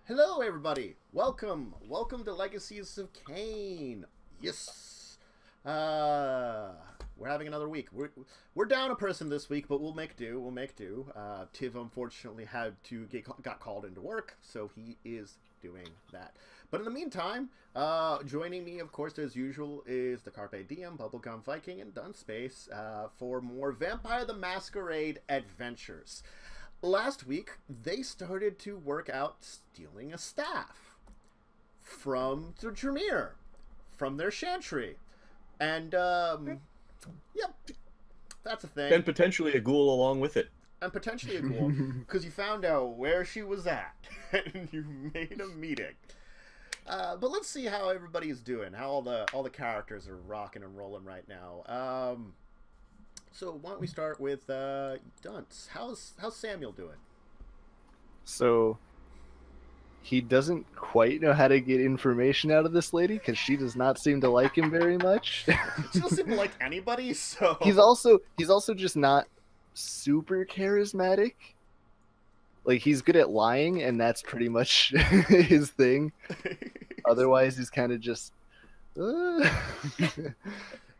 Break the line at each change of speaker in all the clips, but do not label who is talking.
Hello, everybody. Welcome to Legacies of Caine. Yes. We're having another week. We're down a person this week, but we'll make do. Tiv unfortunately got called into work, so he is doing that. But in the meantime, joining me, of course, as usual, is the CarpeDM, Bubblegum Viking, and Dunce Space for more Vampire the Masquerade adventures. Last week, they started to work out stealing a staff from the Tremere, from their chantry. And, yep, that's a thing.
And potentially a ghoul along with it.
And potentially a ghoul, because you found out where she was at, and you made a meeting. But let's see how everybody's doing, how all the characters are rocking and rolling right now. So why don't we start with Dunce? How's Samuel doing?
So he doesn't quite know how to get information out of this lady because she does not seem to like him very much.
She doesn't seem to like anybody, so
he's also just not super charismatic. Like, he's good at lying, and that's pretty much his thing. Otherwise, he's kind of just.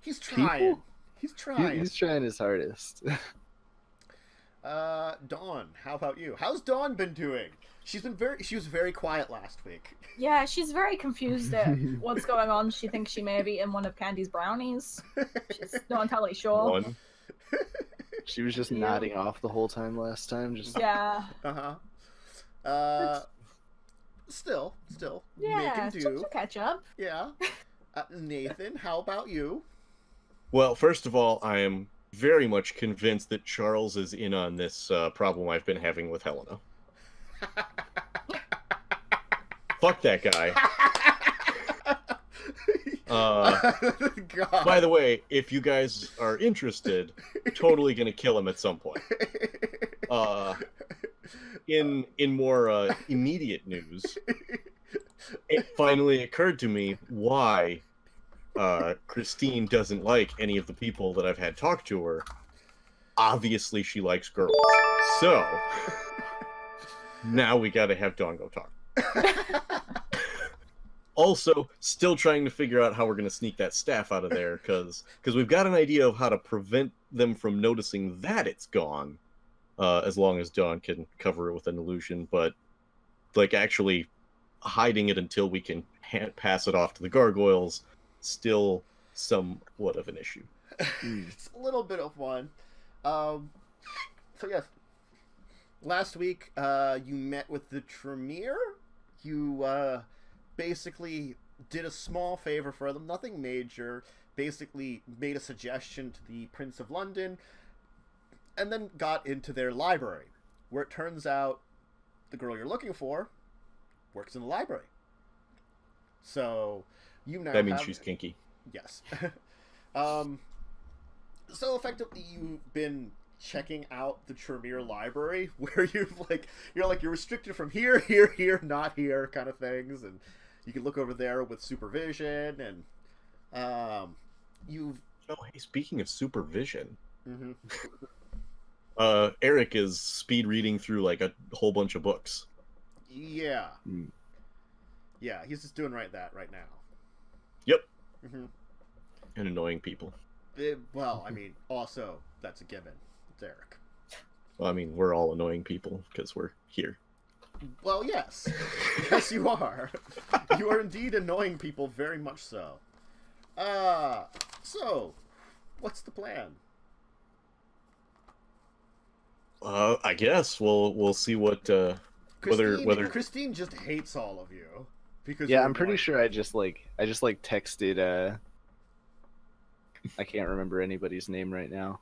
He's trying.
People?
He's trying.
He's trying his hardest.
Dawn, how about you? How's Dawn been doing? She was very quiet last week.
Yeah, she's very confused at what's going on. She thinks she may have eaten one of Candy's brownies. She's not entirely sure.
One.
She was just nodding off the whole time last time. Just
Yeah.
Still.
Yeah,
making do.
she'll catch up.
Yeah. Nathan, how about you?
Well, first of all, I am very much convinced that Charles is in on this problem I've been having with Helena. Fuck that guy.
God.
By the way, if you guys are interested, totally gonna kill him at some point. In more immediate news, it finally occurred to me why Christine doesn't like any of the people that I've had talk to her. Obviously, she likes girls. So, now we gotta have Dawn go talk. Also, still trying to figure out how we're gonna sneak that staff out of there, because we've got an idea of how to prevent them from noticing that it's gone, as long as Dawn can cover it with an illusion, but, like, actually hiding it until we can pass it off to the gargoyles, still somewhat of an issue.
It's a little bit of one. So yes, last week you met with the Tremere. You basically did a small favor for them, nothing major. Basically made a suggestion to the Prince of London, and then got into their library, where it turns out the girl you're looking for works in the library. So you now
That means she's kinky.
Yes. So effectively you've been checking out the Tremere library, where you're restricted from here, not here kind of things, and you can look over there with supervision, and you've
Oh, hey, speaking of supervision,
mm-hmm.
Erik is speed reading through like a whole bunch of books.
Yeah. Yeah, he's just doing that right now.
Yep.
Mm-hmm.
And annoying people.
Well, I mean, also, that's a given. It's Erik.
Well, I mean, we're all annoying people because we're here.
Well, yes. Yes, you are. You are indeed annoying people, very much so. So, what's the plan?
I guess we'll see what whether
Christine just hates all of you because
yeah, I'm pretty sure I just texted. I can't remember anybody's name right now.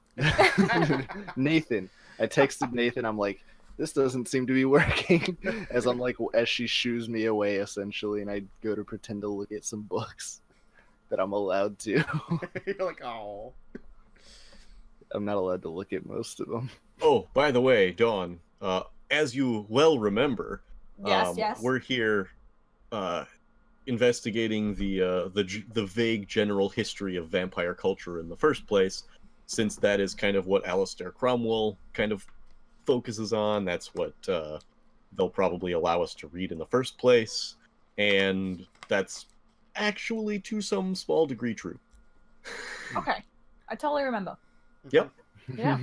Nathan. I texted Nathan. I'm like, this doesn't seem to be working. As she shoos me away essentially, and I go to pretend to look at some books that I'm allowed to.
You're like, oh.
I'm not allowed to look at most of them.
Oh, by the way, Dawn, as you well remember,
Yes.
we're here investigating the vague general history of vampire culture in the first place, since that is kind of what Alistair Cromwell kind of focuses on. That's what they'll probably allow us to read in the first place, and that's actually to some small degree true.
Okay. I totally remember.
Yep.
Yeah.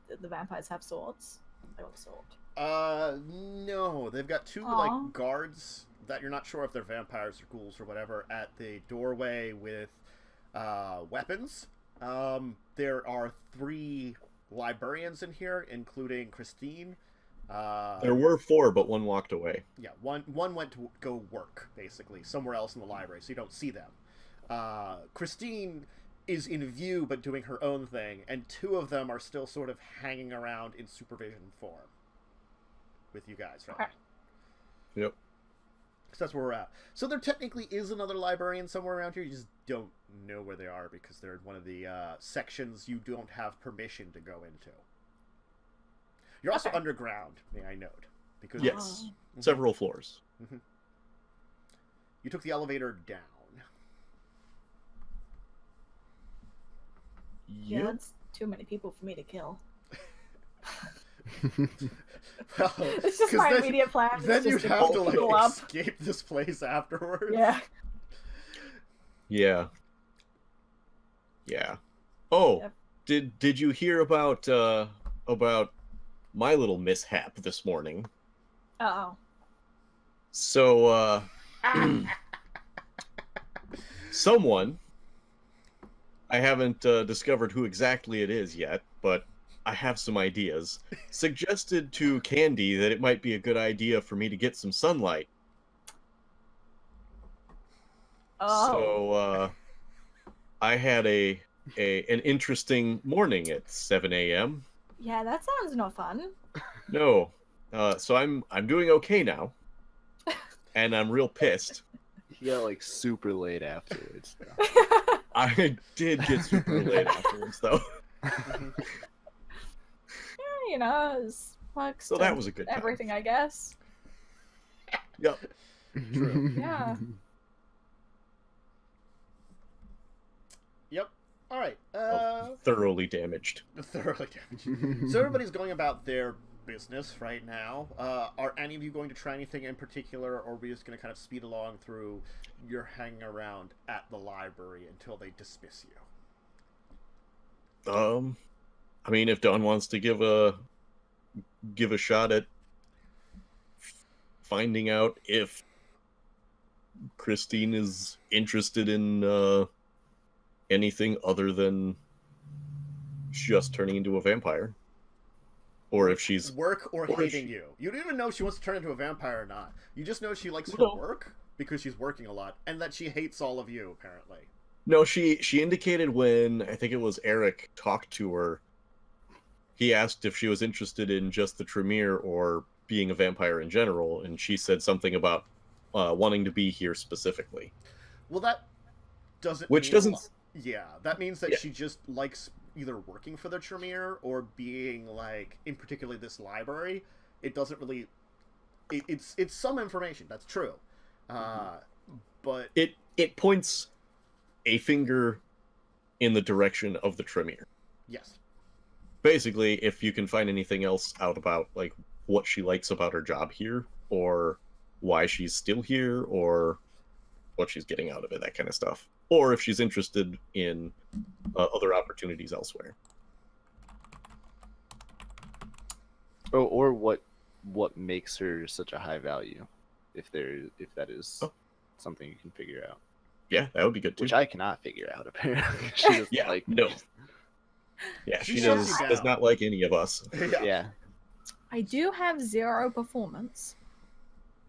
Did the vampires have swords? They got sword.
No. They've got two,
Aw.
like, guards that you're not sure if they're vampires or ghouls or whatever at the doorway with, weapons. There are 3 librarians in here, including Christine.
There were 4, but one walked away.
Yeah, one went to go work, basically, somewhere else in the library, so you don't see them. Christine is in view, but doing her own thing, and 2 of them are still sort of hanging around in supervision form with you guys, right?
Okay.
Yep.
So that's where we're at. So there technically is another librarian somewhere around here, you just don't know where they are, because they're in one of the sections you don't have permission to go into. You're also
Okay.
underground, may I note. Because
Yes.
Mhm.
Several floors.
You took the elevator down.
Yeah,
Yep.
that's too many people for me to kill.
Well,
It's just
'cause
my
then-
immediate plan.
Then
is
you'd
just to
have to,
blow
like,
people up.
escape this place afterwards.
Yeah.
Yeah. Yeah. Oh,
Yep.
did you hear about my little mishap this morning?
Uh-oh.
So someone, I haven't discovered who exactly it is yet, but I have some ideas, suggested to Candy that it might be a good idea for me to get some sunlight.
Oh.
So I had an interesting morning at 7 a.m.
Yeah, that sounds no fun.
No. So I'm doing okay now. And I'm real pissed.
He got like super late afterwards. Though.
I did get super late afterwards, though.
You know, it's like
So that was a good time.
everything, I guess.
Yep.
True.
Yeah.
Yep. All right.
Thoroughly damaged.
Thoroughly damaged. So everybody's going about their business right now. Are any of you going to try anything in particular, or are we just going to kind of speed along through your hanging around at the library until they dismiss you?
I mean, if Dawn wants to give a shot at finding out if Christine is interested in anything other than just turning into a vampire, or if she's
Work or
or
hating
she-
you. You don't even know if she wants to turn into a vampire or not. You just know she likes her
No.
work because she's working a lot, and that she hates all of you, apparently.
No, she indicated when I think it was Erik talked to her. He asked if she was interested in just the Tremere or being a vampire in general, and she said something about wanting to be here specifically.
Well, that doesn't
Which
mean
doesn't-
a lot. Yeah, that means that
Yeah.
she just likes either working for the Tremere or being, like, in particular this library. It doesn't really... It's some information, that's true. But...
It points a finger in the direction of the Tremere.
Yes.
Basically, if you can find anything else out about like what she likes about her job here, or why she's still here, or what she's getting out of it, that kind of stuff, or if she's interested in other opportunities elsewhere.
Oh, or what makes her such a high value, if that is something you can figure out,
Yeah, that would be good too.
which I cannot figure out apparently. She doesn't
Yeah,
like
no. Yeah,
She
she
shuts
does
you
does
down.
not like any of us.
Yeah.
I do have 0 performance.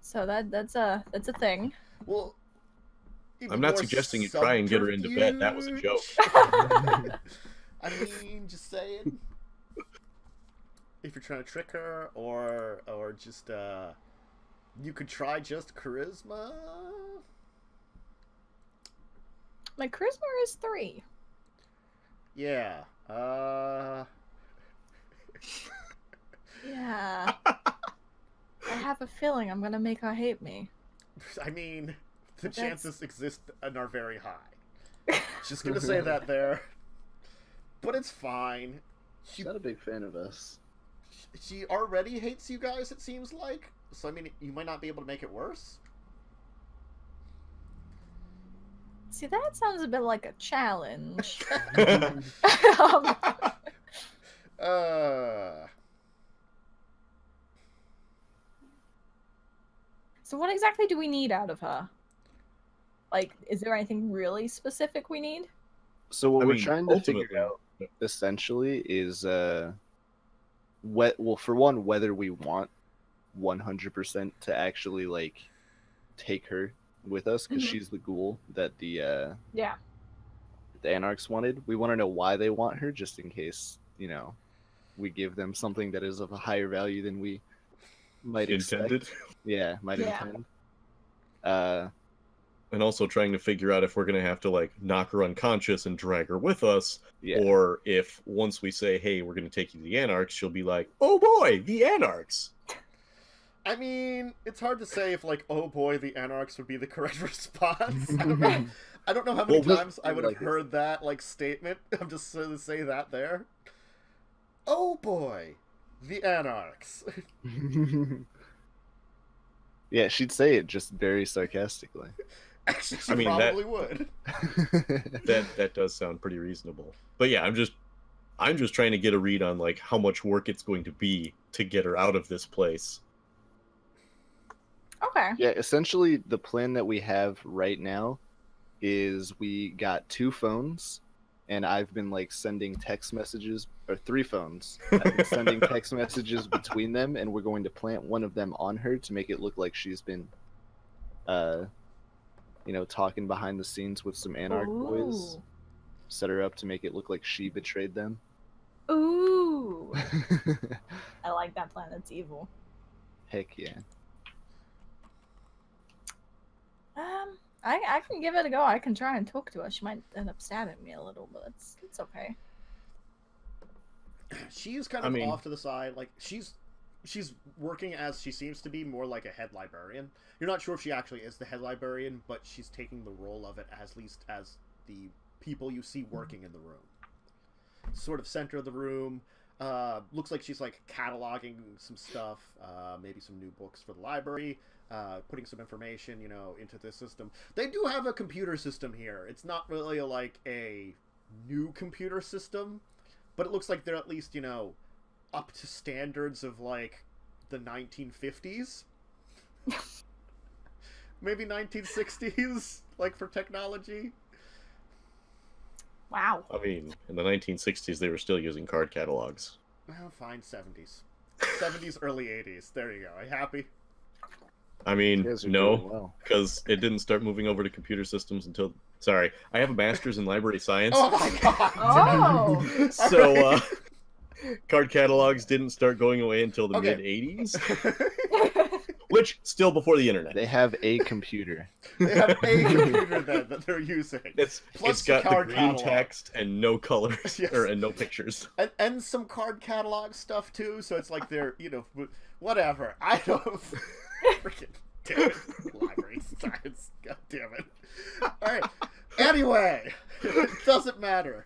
So that's a thing.
Well... even
I'm not
more
suggesting you try and get her into bed. That was a joke.
subterfuge. I mean, just saying. If you're trying to trick her, or just, you could try just charisma?
My charisma is 3.
Yeah,
Yeah. I have a feeling I'm gonna make her hate me.
I mean, the
That's-
chances exist and are very high. Just gonna say that there. But it's fine.
She's not a big fan of us.
she already hates you guys, it seems like. So, I mean, you might not be able to make it worse.
See, that sounds a bit like a challenge. So what exactly do we need out of her? Like, is there anything really specific we need?
So what
I
we're
mean,
trying to figure
ultimately-
out essentially is well, for one, whether we want 100% to actually like take her with us because
Mhm.
she's the ghoul that the
Yeah.
Anarchs wanted. We want to know why they want her, just in case, we give them something that is of a higher value than we might
Intended.
expect. Yeah, might
Yeah.
intend.
And also trying to figure out if we're gonna have to like knock her unconscious and drag her with us,
Yeah.
or if once we say, "Hey, we're gonna take you to the Anarchs," she'll be like, "Oh boy, the Anarchs!"
I mean, it's hard to say if, like, oh boy, the Anarchs would be the correct response. I don't know how many
Well,
times I would have
like it.
heard that, like, statement. I'm just going to say that there. Oh boy, the Anarchs.
Yeah, she'd say it just very sarcastically.
Actually, she
I mean,
probably would.
That does sound pretty reasonable. But yeah, I'm just trying to get a read on like how much work it's going to be to get her out of this place.
Okay.
Yeah, essentially the plan that we have right now is we got 2 phones, and I've been like sending text messages, or 3 phones. I've been sending text messages between them, and we're going to plant one of them on her to make it look like she's been talking behind the scenes with some Anarch boys.
Ooh.
Set her up to make it look like she betrayed them.
Ooh. I like that plan. It's evil.
Heck yeah.
I can give it a go. I can try and talk to her. She might end up stabbing me a little, but it's okay.
She's kind of off to the side. Like, she's working as she seems to be more like a head librarian. You're not sure if she actually is the head librarian, but she's taking the role of it at least as the people you see working in the room. Sort of center of the room. Looks like she's like cataloging some stuff, maybe some new books for the library, putting some information, into the system. They do have a computer system here. It's not really like a new computer system, but it looks like they're at least, up to standards of like the 1950s. Maybe 1960s, like for technology.
Wow.
I mean, in the 1960s, they were still using card catalogs.
Well, fine, 70s. 70s, early 80s. There you go. Are you happy?
I mean,
You guys are
no,
doing well.
because it didn't start moving over to computer systems until... Sorry, I have a master's in library science.
Oh my god!
Oh.
So, card catalogs didn't start going away until the
Okay.
mid-80s, which, still before the internet.
They have a computer.
They have a computer then that they're using.
It's
Plus
got the
card
green
catalog.
text and no colors,
Yes.
and no pictures.
And some card catalog stuff too, so it's like they're, whatever. I don't... Freaking damn it. Library science. God damn it. Alright. Anyway. It doesn't matter.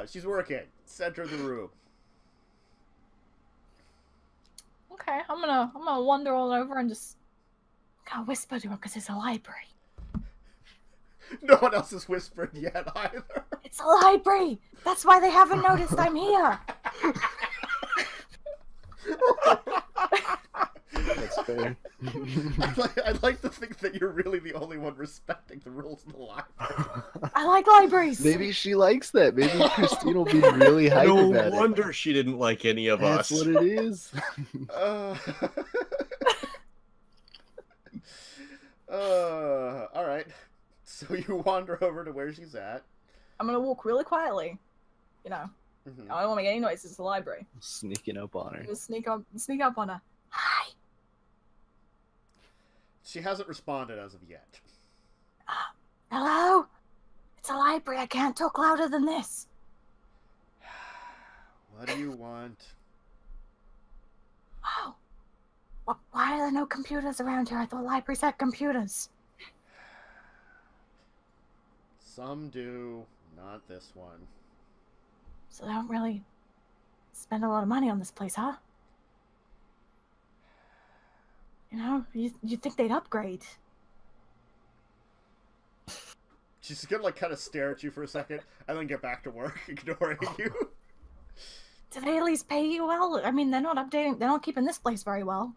She's working. Center of the room.
Okay, I'm gonna wander all over and just gotta whisper to her because it's a library.
No one else has whispered yet either.
It's a library. That's why they haven't noticed I'm here.
That's fair.
I'd like to think that you're really the only one respecting the rules of the library.
I like libraries.
Maybe she likes that. Maybe Christine will be really hyped
No
about it.
wonder she didn't like any of
That's
us.
what it is.
Alright. So you wander over to where she's at.
I'm gonna walk really quietly.
Mhm.
I don't want to make any noise. It's the library.
Sneaking up on her.
Just sneak up on her. Hi.
She hasn't responded as of yet.
Hello. It's a library. I can't talk louder than this.
What do you want?
Oh. Why are there no computers around here? I thought libraries had computers.
Some do, not this one.
So they don't really spend a lot of money on this place, huh? You know, you think they'd upgrade.
She's gonna like kind of stare at you for a second and then get back to work, ignoring you.
Do they at least pay you well? I mean, they're not keeping this place very well.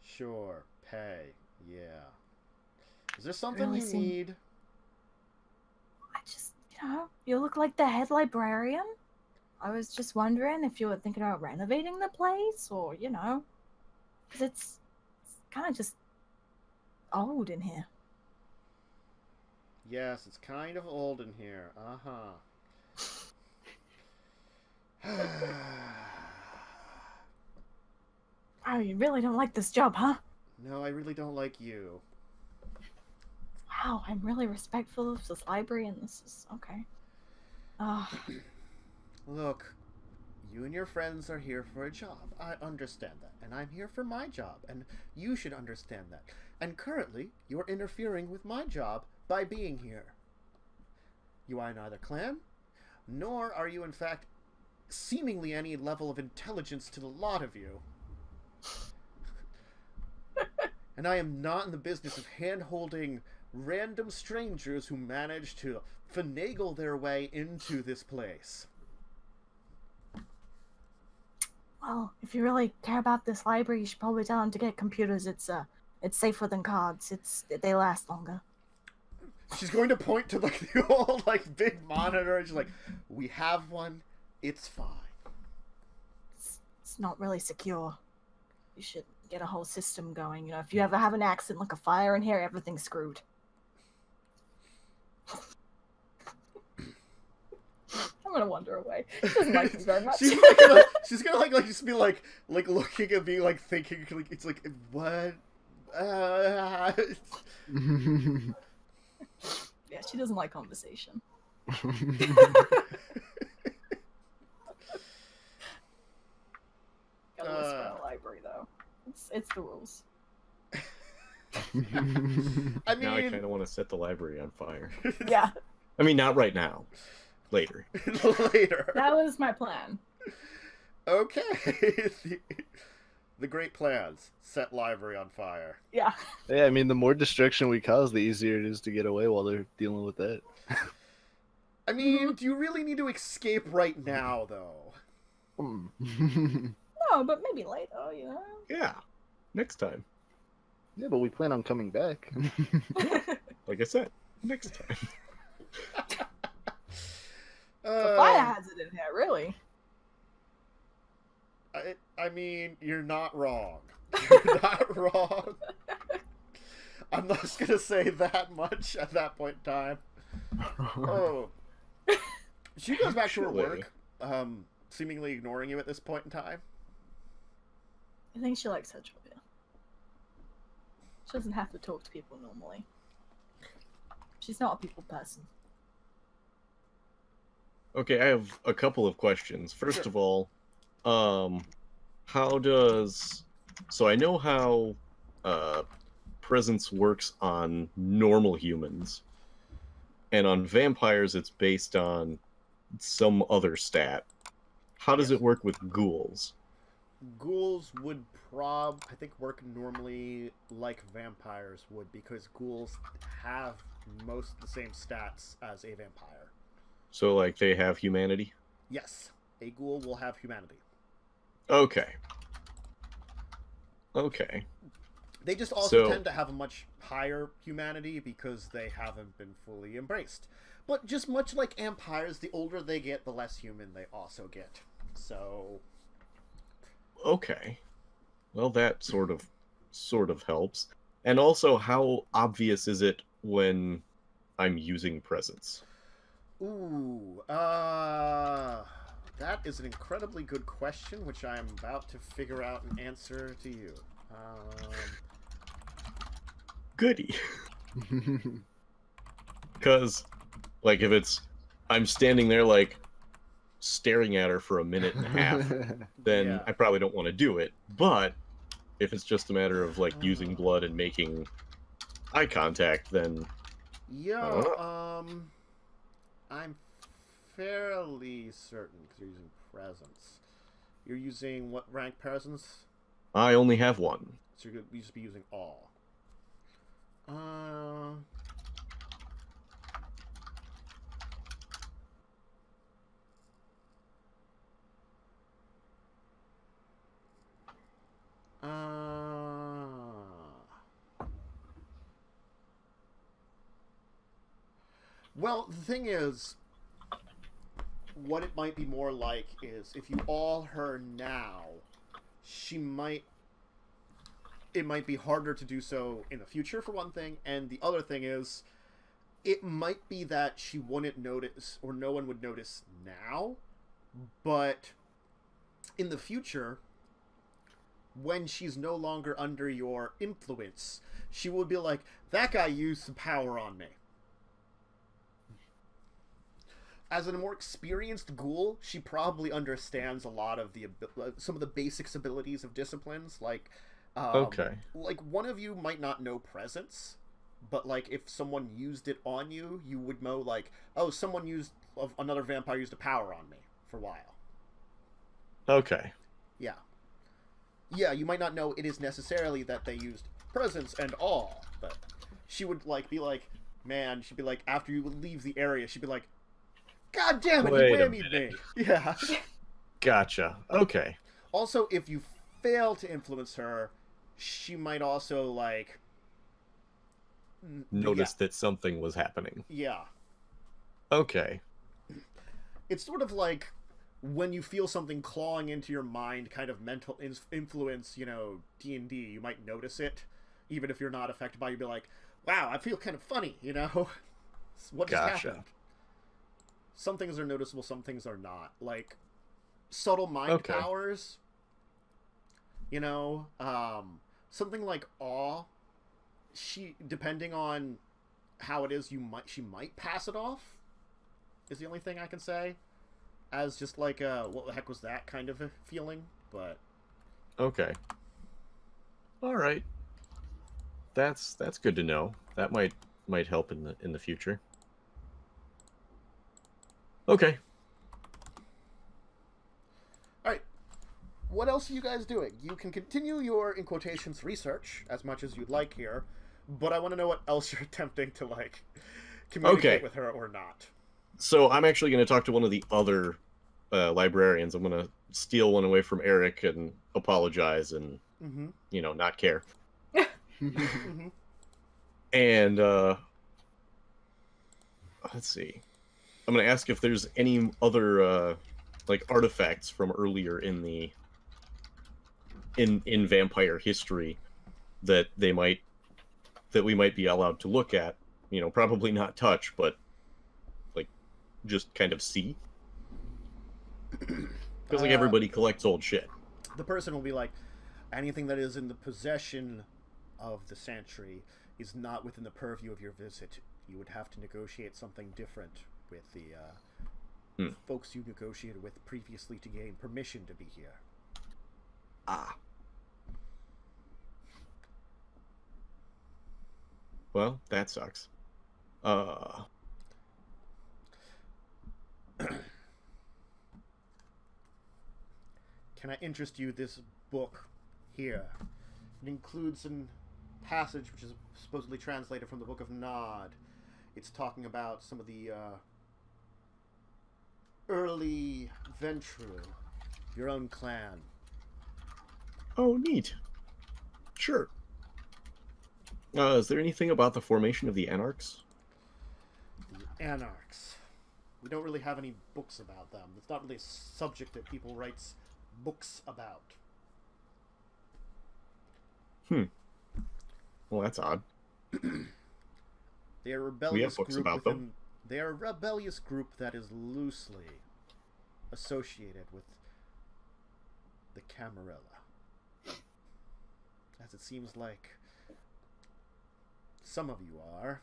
Sure, pay, yeah. Is there something
Really
you
seem-
need?
I just, you look like the head librarian. I was just wondering if you were thinking about renovating the place, or, because it's kind of just old in here.
Yes, it's kind of old in here.
Oh, you really don't like this job, huh?
No, I really don't like you.
Wow, I'm really respectful of this library, and this is okay.
Look, you and your friends are here for a job. I understand that. And I'm here for my job. And you should understand that. And currently, you're interfering with my job by being here. You are neither clan, nor are you, in fact, seemingly any level of intelligence to the lot of you. And I am not in the business of hand-holding random strangers who manage to finagle their way into this place.
Well, if you really care about this library, you should probably tell them to get computers. It's safer than cards. They last longer.
She's going to point to like the old like big monitor and she's like, we have one, it's fine.
It's not really secure. You should get a whole system going. If you ever have an accident like a fire in here, everything's screwed. I'm gonna wander away. She doesn't like me very much.
she's gonna just be like looking at me like thinking like it's like what
Yeah, she doesn't like conversation. Gotta whisper in a library though. It's the rules.
I mean,
now I kind of want to set the library on fire.
Yeah.
I mean, not right now. Later.
Later.
That was my plan.
Okay. The great plans. Set library on fire.
Yeah.
Yeah, I mean, the more destruction we cause, the easier it is to get away while they're dealing with that.
I mean, do you really need to escape right now, though?
No, but maybe later,
Yeah. Next time.
Yeah, but we plan on coming back.
Like I said, next time.
The fire hazard in here, really.
I mean, you're not wrong. You're not wrong. I'm not just gonna say that much at that point in time. Oh. She goes back to her work, seemingly ignoring you at this point in time.
I think she likes her job, yeah. She doesn't have to talk to people normally. She's not a people person.
Okay, I have a couple of questions. First
Sure.
of all, how does... So I know how presence works on normal humans, and on vampires it's based on some other stat. How does it work with ghouls?
Ghouls would I think work normally like vampires would, because ghouls have most of the same stats as a vampire.
So, like, they have humanity?
Yes, a ghoul will have humanity.
Okay. Okay.
They just also
So-
tend to have a much higher humanity because they haven't been fully embraced. But just much like vampires, the older they get, the less human they also get. So...
Okay. Well, that sort of helps. And also, how obvious is it when I'm using presence?
Ooh, that is an incredibly good question, which I am about to figure out an answer to you.
Goody. Because, like, if it's... I'm standing there, like, staring at her for a minute and a half, then
Yeah.
I probably don't want to do it. But if it's just a matter of, like, using blood and making eye contact, then...
Yeah, I'm fairly certain because you're using presence. You're using what rank presence?
I only have one.
So you're going to just be using all. Well, the thing is, what it might be more like is if you all her now, it might be harder to do so in the future, for one thing, and the other thing is, it might be that she wouldn't notice, or no one would notice now, but in the future, when she's no longer under your influence, she will be like, that guy used some power on me. As a more experienced ghoul, she probably understands a lot of some of the basics abilities of disciplines. Like,
Okay.
Like, one of you might not know presence, but like if someone used it on you, you would know like, oh, another vampire used a power on me for a while.
Okay.
Yeah. Yeah, you might not know it is necessarily that they used presence and awe, but she would like be like, man, she'd be like, after you would leave the area, she'd be like, God damn it,
Wait
you
a
whammied me. Yeah.
Gotcha. Okay.
Also, if you fail to influence her, she might also, like...
Notice that something was happening.
Yeah.
Okay.
It's sort of like when you feel something clawing into your mind, kind of mental influence, you know, D&D, you might notice it. Even if you're not affected by it, you'd be like, wow, I feel kind of funny, you know? What just happened? Some things are noticeable, some things are not. Like, subtle mind powers, you know, something like awe, depending on how it is, she might pass it off, is the only thing I can say, as just like what the heck was that kind of a feeling, but...
Okay. Alright. That's good to know. That might help in the future. Okay.
Alright. What else are you guys doing? You can continue your, in quotations, research as much as you'd like here, but I want to know what else you're attempting to, like, communicate with her or not.
So I'm actually going to talk to one of the other librarians. I'm going to steal one away from Erik and apologize and, you know, not care. And, let's see. I'm going to ask if there's any other, like, artifacts from earlier in vampire history that we might be allowed to look at. You know, probably not touch, but, like, just kind of see. Because, like, everybody collects old shit.
The person will be like, anything that is in the possession of the Sentry is not within the purview of your visit. You would have to negotiate something different with the folks you negotiated with previously to gain permission to be here.
Ah. Well, that sucks.
Can I interest you this book here? It includes a passage which is supposedly translated from the Book of Nod. It's talking about some of the early Ventru, your own clan.
Oh, neat. Sure. Is there anything about the formation of the Anarchs?
The Anarchs. We don't really have any books about them. It's not really a subject that people writes books about.
Well, that's odd.
They are a rebellious group They are a rebellious group that is loosely associated with the Camarilla. As it seems like some of you are.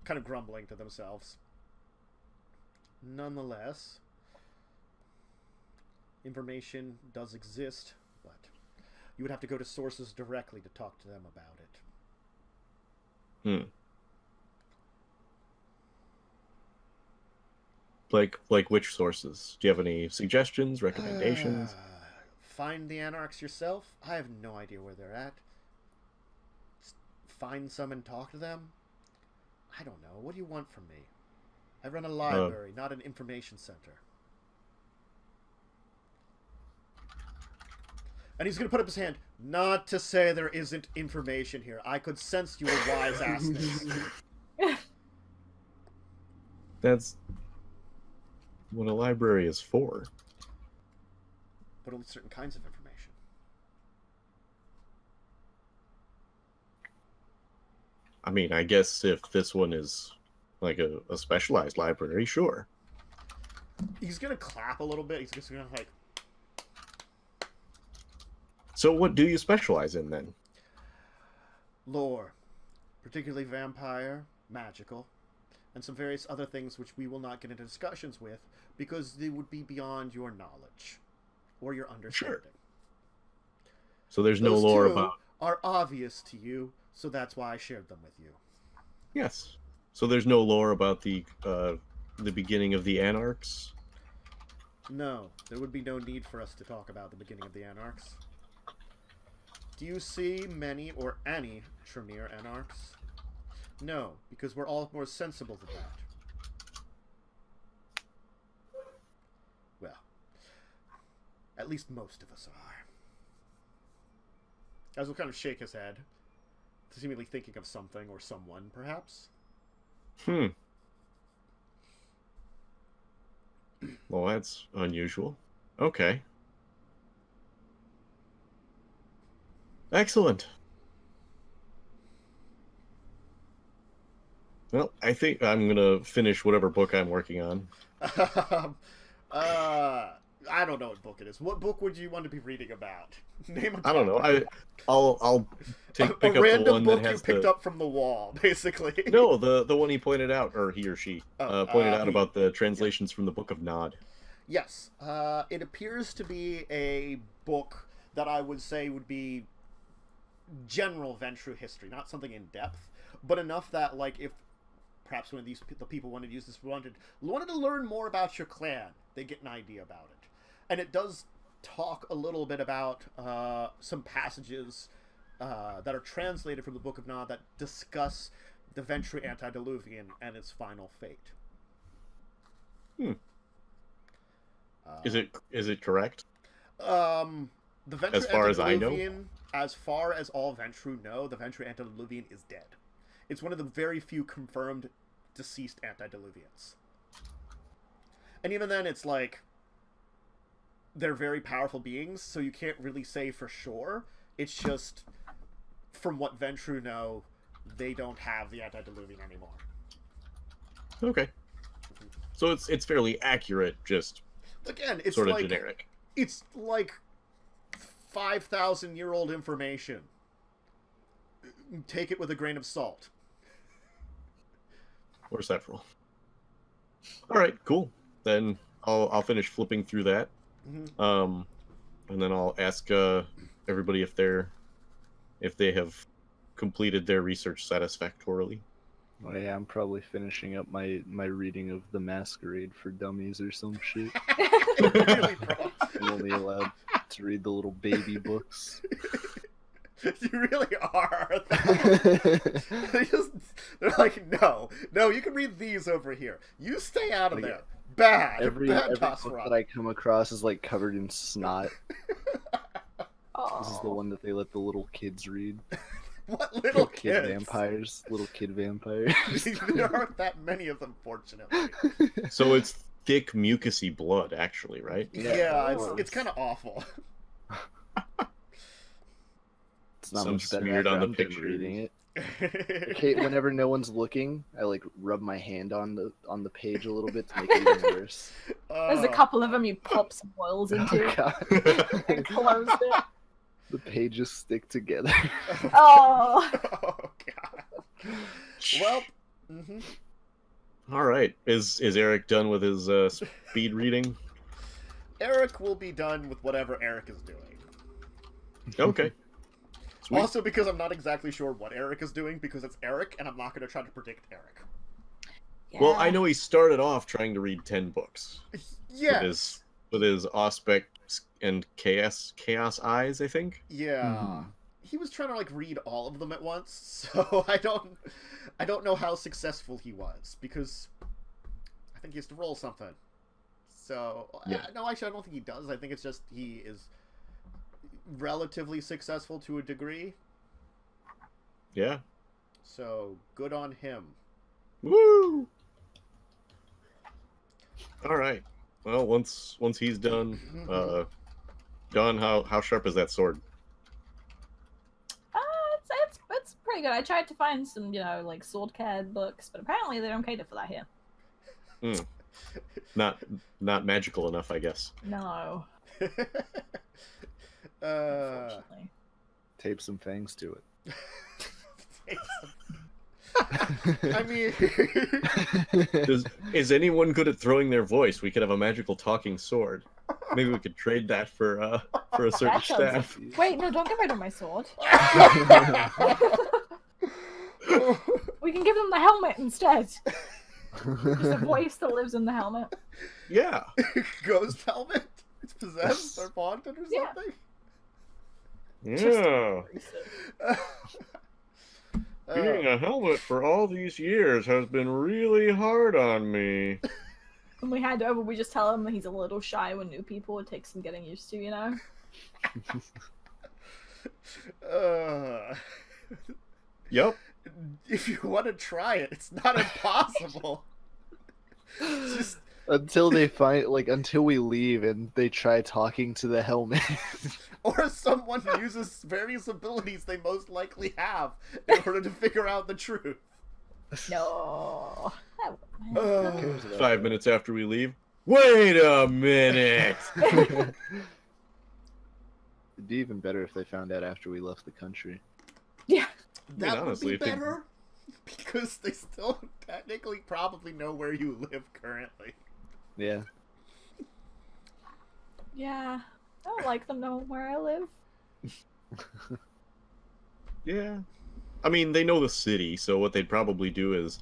Kind of grumbling to themselves. Nonetheless, information does exist, but you would have to go to sources directly to talk to them about it.
Like which sources? Do you have any suggestions, recommendations?
Find the Anarchs yourself? I have no idea where they're at. Find some and talk to them? I don't know. What do you want from me? I run a library, not an information center. And he's going to put up his hand. Not to say there isn't information here. I could sense you were wise assness.
That's what a library is for.
But only certain kinds of information.
I mean, I guess if this one is like a specialized library, sure.
He's going to clap a little bit. He's just going to like...
So what do you specialize in then?
Lore. Particularly vampire, magical, and some various other things which we will not get into discussions with because they would be beyond your knowledge or your understanding.
Sure. So there's no lore about...
are obvious to you, so that's why I shared them with you.
Yes. So there's no lore about the beginning of the Anarchs?
No, there would be no need for us to talk about the beginning of the Anarchs. Do you see many or any Tremere Anarchs? No, because we're all more sensible than that. Well, at least most of us are. As will kind of shake his head, seemingly thinking of something or someone, perhaps.
Well, that's unusual. Okay. Excellent. Well, I think I'm gonna finish whatever book I'm working on.
I don't know what book it is. What book would you want to be reading about? Name a
I don't know. I'll pick up the one that has
you picked up from the wall, basically.
No, the one he pointed out, or he or she pointed out
he...
about the translations from the Book of Nod.
Yes, it appears to be a book that I would say would be general Ventrue history, not something in depth, but enough that, like, if perhaps one of the people wanted to use this wanted to learn more about your clan, they get an idea about it. And it does talk a little bit about some passages that are translated from the Book of Nod that discuss the Ventrue Antediluvian and its final fate.
Is it correct?
The Ventrue
as far as I know,
as far as all Ventrue know, the Ventrue Antediluvian is dead. It's one of the very few confirmed deceased Antediluvians. And even then, it's like, they're very powerful beings, so you can't really say for sure. It's just, from what Ventrue know, they don't have the Antediluvian anymore.
Okay. So it's fairly accurate, just
again, it's
sort of
like,
generic.
It's like 5,000-year-old information. Take it with a grain of salt.
Or several. All right, cool. Then I'll finish flipping through that. And then I'll ask everybody if they have completed their research satisfactorily.
Oh yeah, I'm probably finishing up my reading of the Masquerade for Dummies or some shit.
Really, bro?
I'm only allowed to read the little baby books.
You really are. They're like, no, you can read these over here. You stay out of there. Bad.
Every
bad
book that I come across is like covered in snot. This is the one that they let the little kids read.
What little
kid vampires? Little kid vampires.
There aren't that many of them, fortunately.
So it's thick, mucusy blood, actually, right?
Yeah, it's kind of awful.
It's not
Some
much better
smeared
after
on the
I'm done
picture.
reading it. Okay, whenever no one's looking, I like rub my hand on the page a little bit to make it even worse.
There's a couple of them you pop some oils into
Oh god.
and closed it.
The pages stick together.
Oh.
Oh god. Well.
All right. Is Erik done with his speed reading?
Erik will be done with whatever Erik is doing.
Okay. Sweet.
Also, because I'm not exactly sure what Erik is doing, because it's Erik, and I'm not going to try to predict Erik.
Well, I
Yeah.
know he started off trying to read 10 books.
Yes.
With his Auspex and Chaos Eyes, I think.
Yeah. He was trying to like read all of them at once, so I don't know how successful he was because I think he has to roll something. So
Yeah.
no, actually, I don't think he does. I think it's just he is relatively successful to a degree.
Yeah.
So good on him.
Woo! All right. Well, once he's done, Don, how sharp is that sword?
It's pretty good. I tried to find some, like sword care books, but apparently they don't cater for that here.
Not magical enough, I guess.
No, unfortunately.
Tape some fangs to it.
I mean,
Is anyone good at throwing their voice? We could have a magical talking sword. Maybe we could trade that for a certain
That sounds-
staff.
Wait, no, don't get rid of my sword. We can give them the helmet instead. It's a voice that lives in the helmet.
Yeah.
ghost helmet. It's possessed or haunted or
Yeah.
something.
Yeah. Being a helmet for all these years has been really hard on me.
When we hand over, we just tell him that he's a little shy when new people. It takes some getting used to,
Yep.
If you want to try it, it's not impossible. It's just
Until we leave and they try talking to the helmet.
or someone uses various abilities they most likely have in order to figure out the truth.
No.
5 minutes after we leave. Wait a minute.
It'd be even better if they found out after we left the country.
Yeah.
That
honestly,
would be
I think-
better because they still technically probably know where you live currently.
Yeah.
Yeah. I don't like them knowing where I live.
Yeah. I mean, they know the city, so what they'd probably do is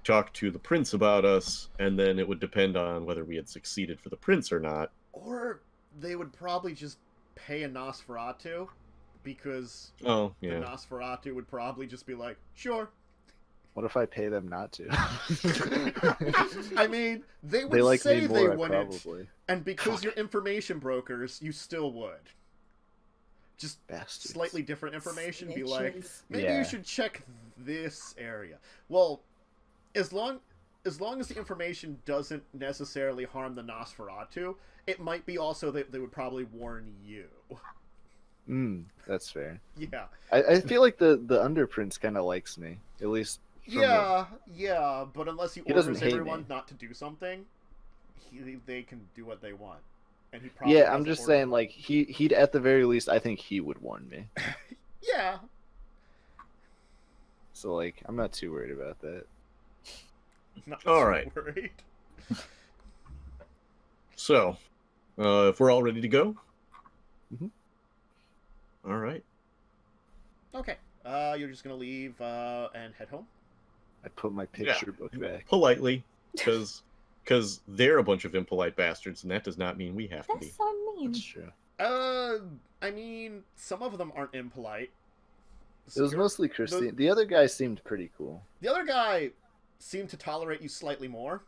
talk to the prince about us, and then it would depend on whether we had succeeded for the prince or not.
Or they would probably just pay a nosferatu because
Oh,
the
yeah.
nosferatu would probably just be like, sure.
What if I pay them not to?
I mean, they would
They like
say
me
they
more,
wouldn't,
probably.
and because you're information brokers, you still would. Just
Bastards.
slightly different information, be like,
Snitches.
maybe
Yeah.
you should check this area. Well, as long as the information doesn't necessarily harm the Nosferatu, it might be also that they would probably warn you.
That's fair.
Yeah.
I feel like the underprince kind of likes me, at least. from
Yeah, but unless he
doesn't
orders
hate
everyone
me.
not to do something, they can do what they want. And he probably
Yeah, I'm
hasn't
just
ordered
saying,
them.
like he'd at the very least, I think he would warn me.
Yeah.
So like, I'm not too worried about that.
Not
All
too
right.
worried.
So, if we're all ready to go?
Mhm.
All right.
Okay. You're just gonna leave and head home.
I put my picture book back.
Politely, because they're a bunch of impolite bastards, and that does not mean we have to
That's
be.
so mean.
That's true.
I mean, some of them aren't impolite.
It was mostly Christine. The other guy seemed pretty cool.
The other guy seemed to tolerate you slightly more.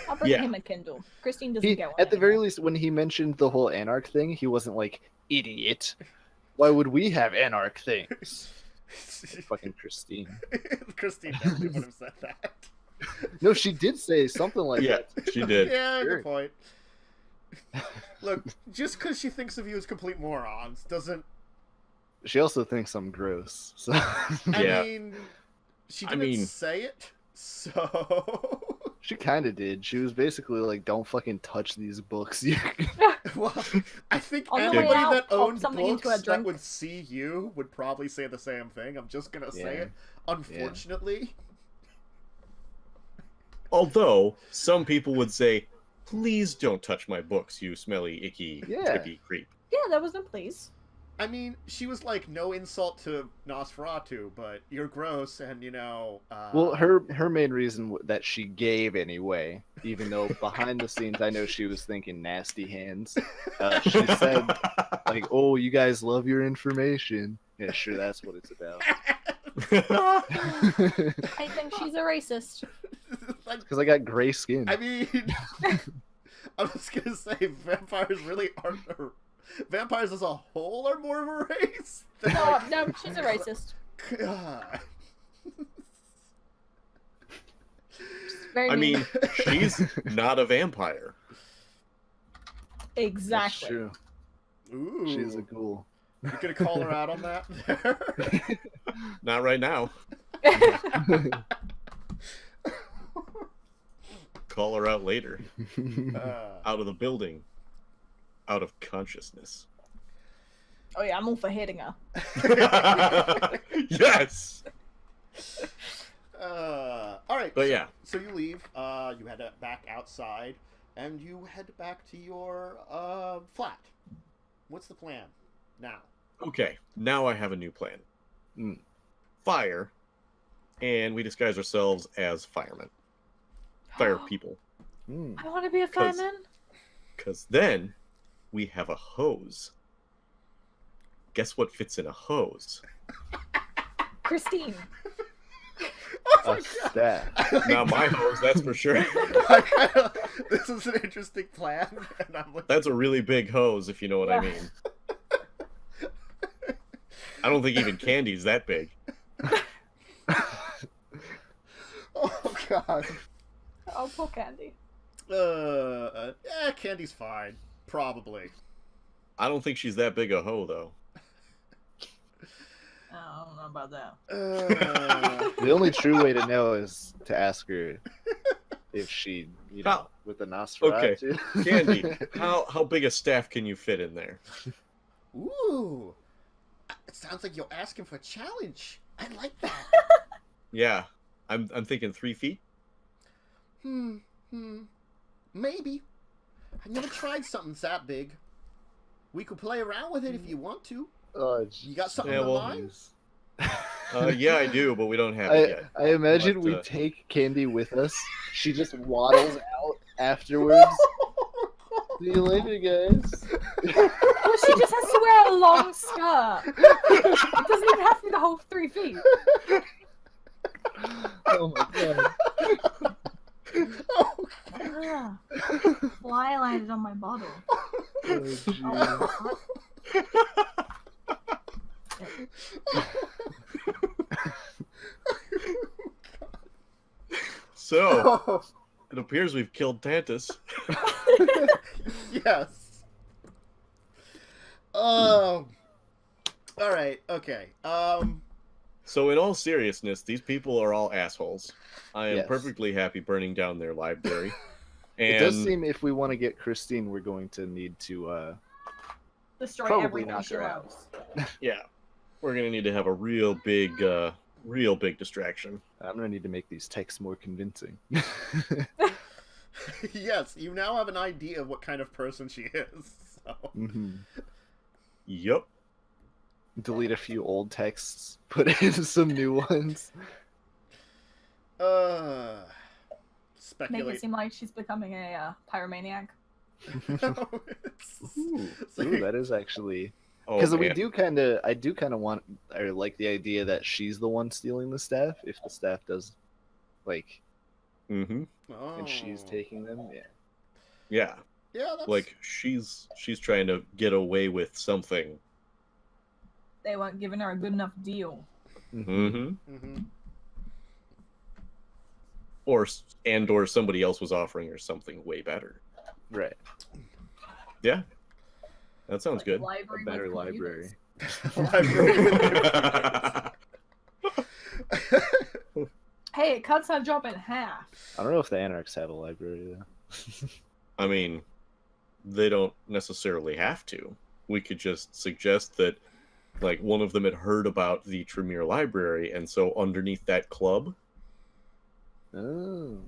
I'll bring
Yeah.
him a Kindle. Christine doesn't
He,
get one.
at the very
anymore.
least, when he mentioned the whole Anarch thing, he wasn't like, idiot. Why would we have Anarch things? Fucking Christine.
Christine definitely would have said that.
No, she did say something like
Yeah,
that.
she did.
Yeah,
Sure.
good point. Look, just because she thinks of you as complete morons doesn't.
She also thinks I'm gross. So
Yeah.
I mean, she
I
didn't
mean-
say it, so.
she kind of did. She was basically like, "Don't fucking touch these books."
Well, I think
On the
way
anybody
out,
that
pop
owned
something into a
books that
drink.
would see you would probably say the same thing. I'm just gonna say
Yeah.
it. Unfortunately,
Although, some people would say, please don't touch my books, you smelly, icky,
Yeah.
trippy creep.
Yeah, that was no please.
I mean, she was like, no insult to Nosferatu, but you're gross, and
Well, her main reason that she gave anyway, even though behind the scenes I know she was thinking nasty hands. She said like, "Oh, you guys love your information." Yeah, sure, that's what it's about.
I think she's a racist.
Because I got gray skin.
I mean, I was gonna say vampires really aren't. Vampires as a whole are more of a race.
No, she's a racist.
God.
Very
I mean, she's not a vampire.
exactly.
That's true.
Ooh.
She's a ghoul.
You gonna call her out on that? There?
Not right now. Call her out later. Out of the building. Out of consciousness.
Oh yeah, I'm all for hitting her.
Yes!
All right.
But yeah.
So you leave. You head back outside, and you head back to your flat. What's the plan now?
Okay, now I have a new plan. Fire, and we disguise ourselves as firemen. Fire people.
I want to be a fireman.
Because then we have a hose. Guess what fits in a hose?
Christine.
A staff.
Not my hose, that's for sure.
This is an interesting plan, and I'm like,
That's a really big hose, if you know what I mean. I don't think even Candy's that big.
oh god.
Oh, poor Candy.
Candy's fine, probably.
I don't think she's that big a hoe, though.
I don't know about that.
The only true way to know is to ask her if she, with the Nosferatu.
Okay, Candy, how big a staff can you fit in there?
Ooh, it sounds like you're asking for a challenge. I like that.
Yeah, I'm thinking 3 feet.
Maybe. I've never tried something that big. We could play around with it if you want to.
Oh,
You got something
Yeah,
in
well,
mind?
Yeah, I do, but we don't have it yet.
I imagine
But,
we take Candy with us. She just waddles out afterwards. See you later, guys.
Well, she just has to wear a long skirt. It doesn't even have to be the whole 3 feet.
Oh my god.
Fly landed on my bottle.
Oh, geez.
So, it appears we've killed Tantus.
Yes. All right. Okay.
So, in all seriousness, these people are all assholes. I am
Yes.
perfectly happy burning down their library. And
It does seem if we want to get Christine, we're going to need to
Destroy
Probably
everything
knock
she
her out.
loves.
yeah, we're gonna need to have a real big distraction.
I'm gonna need to make these texts more convincing.
Yes, you now have an idea of what kind of person she is. So.
Yup.
Delete a few old texts, put in some new ones.
Make
Speculate.
it seem like she's becoming a pyromaniac.
Ooh,
So
that is actually
Oh,
because I
man.
do kind of want or like the idea that she's the one stealing the staff if the staff does like
Mm-hmm.
and she's taking them. Yeah.
Yeah.
Yeah, that's...
Like she's trying to get away with something.
They weren't giving her a good enough deal.
Mm-hmm.
Mm-hmm.
Or somebody else was offering her something way better.
Right.
Yeah. That sounds
Like
good.
Library
A better
with
library.
Hey, it cuts her job in half.
I don't know if the Anarchs have a library though.
I mean, they don't necessarily have to. We could just suggest that, like, one of them had heard about the Tremere Library, and so underneath that club,
Oh.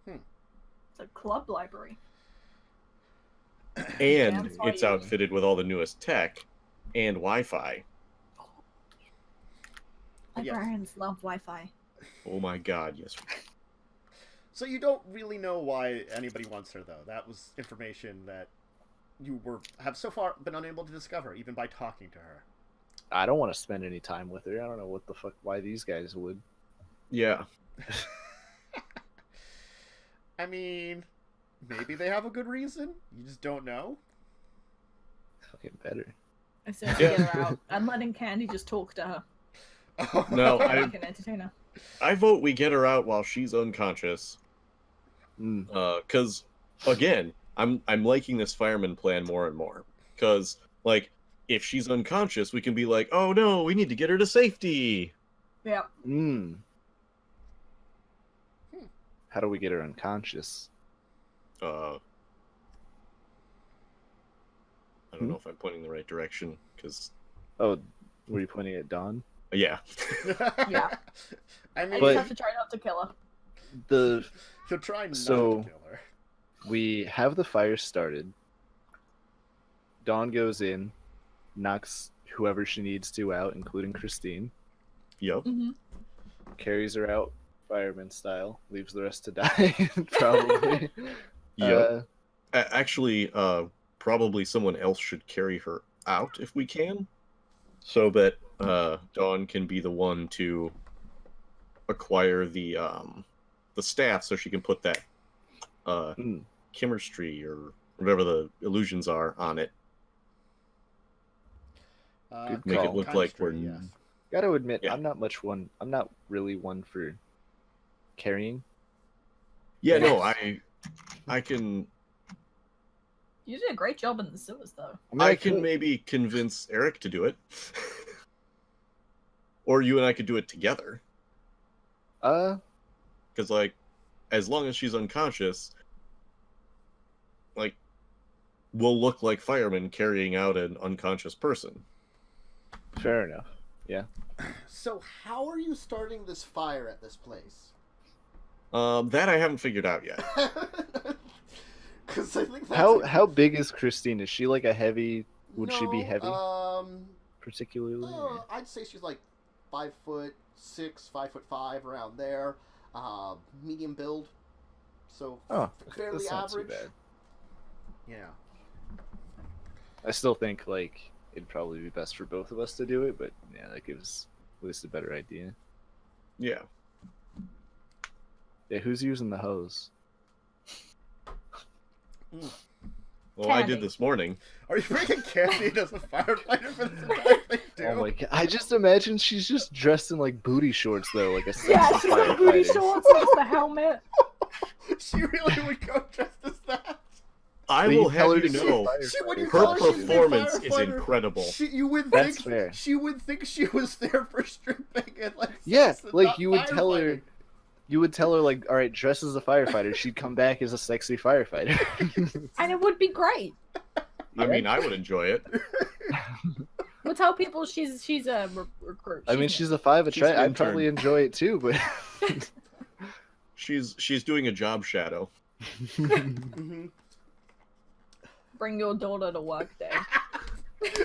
It's a club library.
And
Damn
it's
fire.
outfitted with all the newest tech and Wi-Fi.
Librarians love Wi-Fi.
Oh my god, yes.
So you don't really know why anybody wants her, though. That was information that you have so far been unable to discover, even by talking to her.
I don't want to spend any time with her. I don't know what the fuck why these guys would.
Yeah.
I mean, maybe they have a good reason. You just don't know.
Fucking better.
As soon as we get her out, I'm letting Candy just talk to her.
No,
Like an entertainer.
I vote we get her out while she's unconscious. Because again, I'm liking this fireman plan more and more. Because like, if she's unconscious, we can be like, oh no, we need to get her to safety.
Yeah.
How do we get her unconscious?
I don't know if I'm pointing the right direction. Because
Oh, were you pointing at Dawn?
yeah.
Yeah.
I
I
mean,
just have to try not to kill her.
The
he'll try not
So-
to kill her.
we have the fire started. Dawn goes in, knocks whoever she needs to out, including Christine.
Yep.
Mm-hmm.
Carries her out, fireman style. Leaves the rest to die, probably.
Yep. Actually, probably someone else should carry her out if we can, so that Dawn can be the one to acquire the staff, so she can put that chemistry or whatever the illusions are on it.
Good
Make it
call.
look like we're
Yes.
Gotta admit,
Yeah.
I'm not really one for carrying.
Yeah, no, I can
You did a great job in the sewers, though.
I mean,
I can maybe convince Erik to do it. Or you and I could do it together. Because, like, as long as she's unconscious, like, we'll look like firemen carrying out an unconscious person.
fair enough. Yeah.
So how are you starting this fire at this place?
That I haven't figured out yet.
Because I think that's
How big is Christine? Is she like a heavy? Would she be heavy? Particularly?
I'd say she's like 5'6", 5'5", around there. Medium build, so fairly
that's not too
average.
bad.
Yeah.
I still think like it'd probably be best for both of us to do it, but yeah, that gives at least a better idea.
Yeah.
Yeah, who's using the hose?
Well, I
Candy.
did this morning.
Are you bringing Candy as a firefighter for this entire thing too?
Oh my god! I just imagine she's just dressed in like booty shorts though, like a sexy
Yeah, she's got booty
firefighter.
shorts and just a helmet.
She really would go dressed as that.
I
So you
will
tell
have
her
you
to be a
know,
She- when you
firefighter.
tell
her
her she's a
performance is
firefighter,
incredible.
You would
That's
think
fair.
she would think she was there for stripping and like.
Yeah,
sex and
like
not
you would tell her.
firefighting.
You would tell her like, all right, dress as a firefighter. She'd come back as a sexy firefighter.
And it would be great.
I mean, I would enjoy it.
We'll tell people she's a recruit.
I mean, she's a five a
She's
try.
an
I'd probably
intern.
enjoy it too, but
She's doing a job shadow.
Mhm.
Bring your daughter to work day.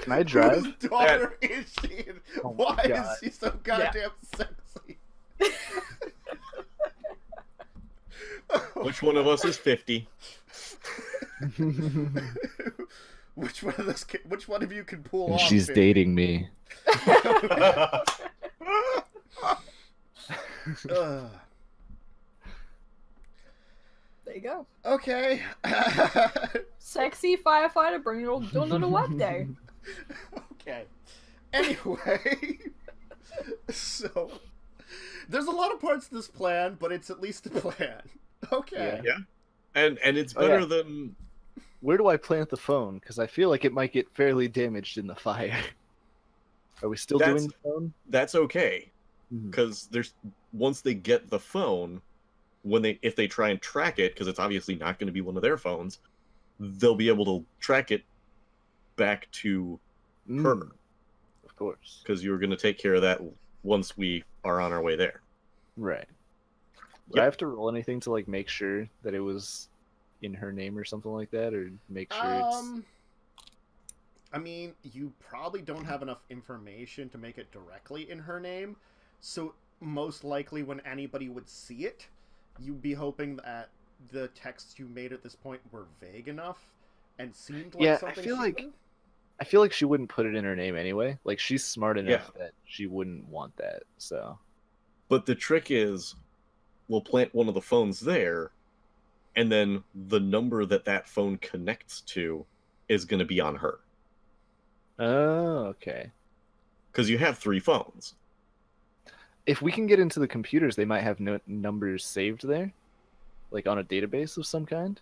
can I drive?
Whose daughter is she? And
Oh my
why
God.
is she so goddamn sexy?
Which one of us is 50?
Which one of you can pull off?
She's
50?
dating me.
Ugh.
There you go.
Okay.
Sexy firefighter, bring your daughter to work day.
Okay. Anyway, so there's a lot of parts to this plan, but it's at least a plan. Okay.
Yeah. And it's
Oh,
better
yeah.
than
Where do I plant the phone? Because I feel like it might get fairly damaged in the fire. Are we still
That's-
doing the phone?
that's okay.
Mhm.
Because there's once they get the phone, if they try and track it, because it's obviously not going to be one of their phones, they'll be able to track it back to her.
Of course.
Because you were going to take care of that once we are on our way there.
Right. Would
Yep.
I have to roll anything to like make sure that it was, in her name or something like that, or make sure it's...
I mean, you probably don't have enough information to make it directly in her name, so most likely when anybody would see it, you'd be hoping that the texts you made at this point were vague enough and seemed like something
I feel like she wouldn't put it in her name anyway. Like, she's smart enough that she wouldn't want that, so...
But the trick is, we'll plant one of the phones there, and then the number that phone connects to is going to be on her.
Oh, okay.
Because you have 3 phones.
If we can get into the computers, they might have numbers saved there, like on a database of some kind.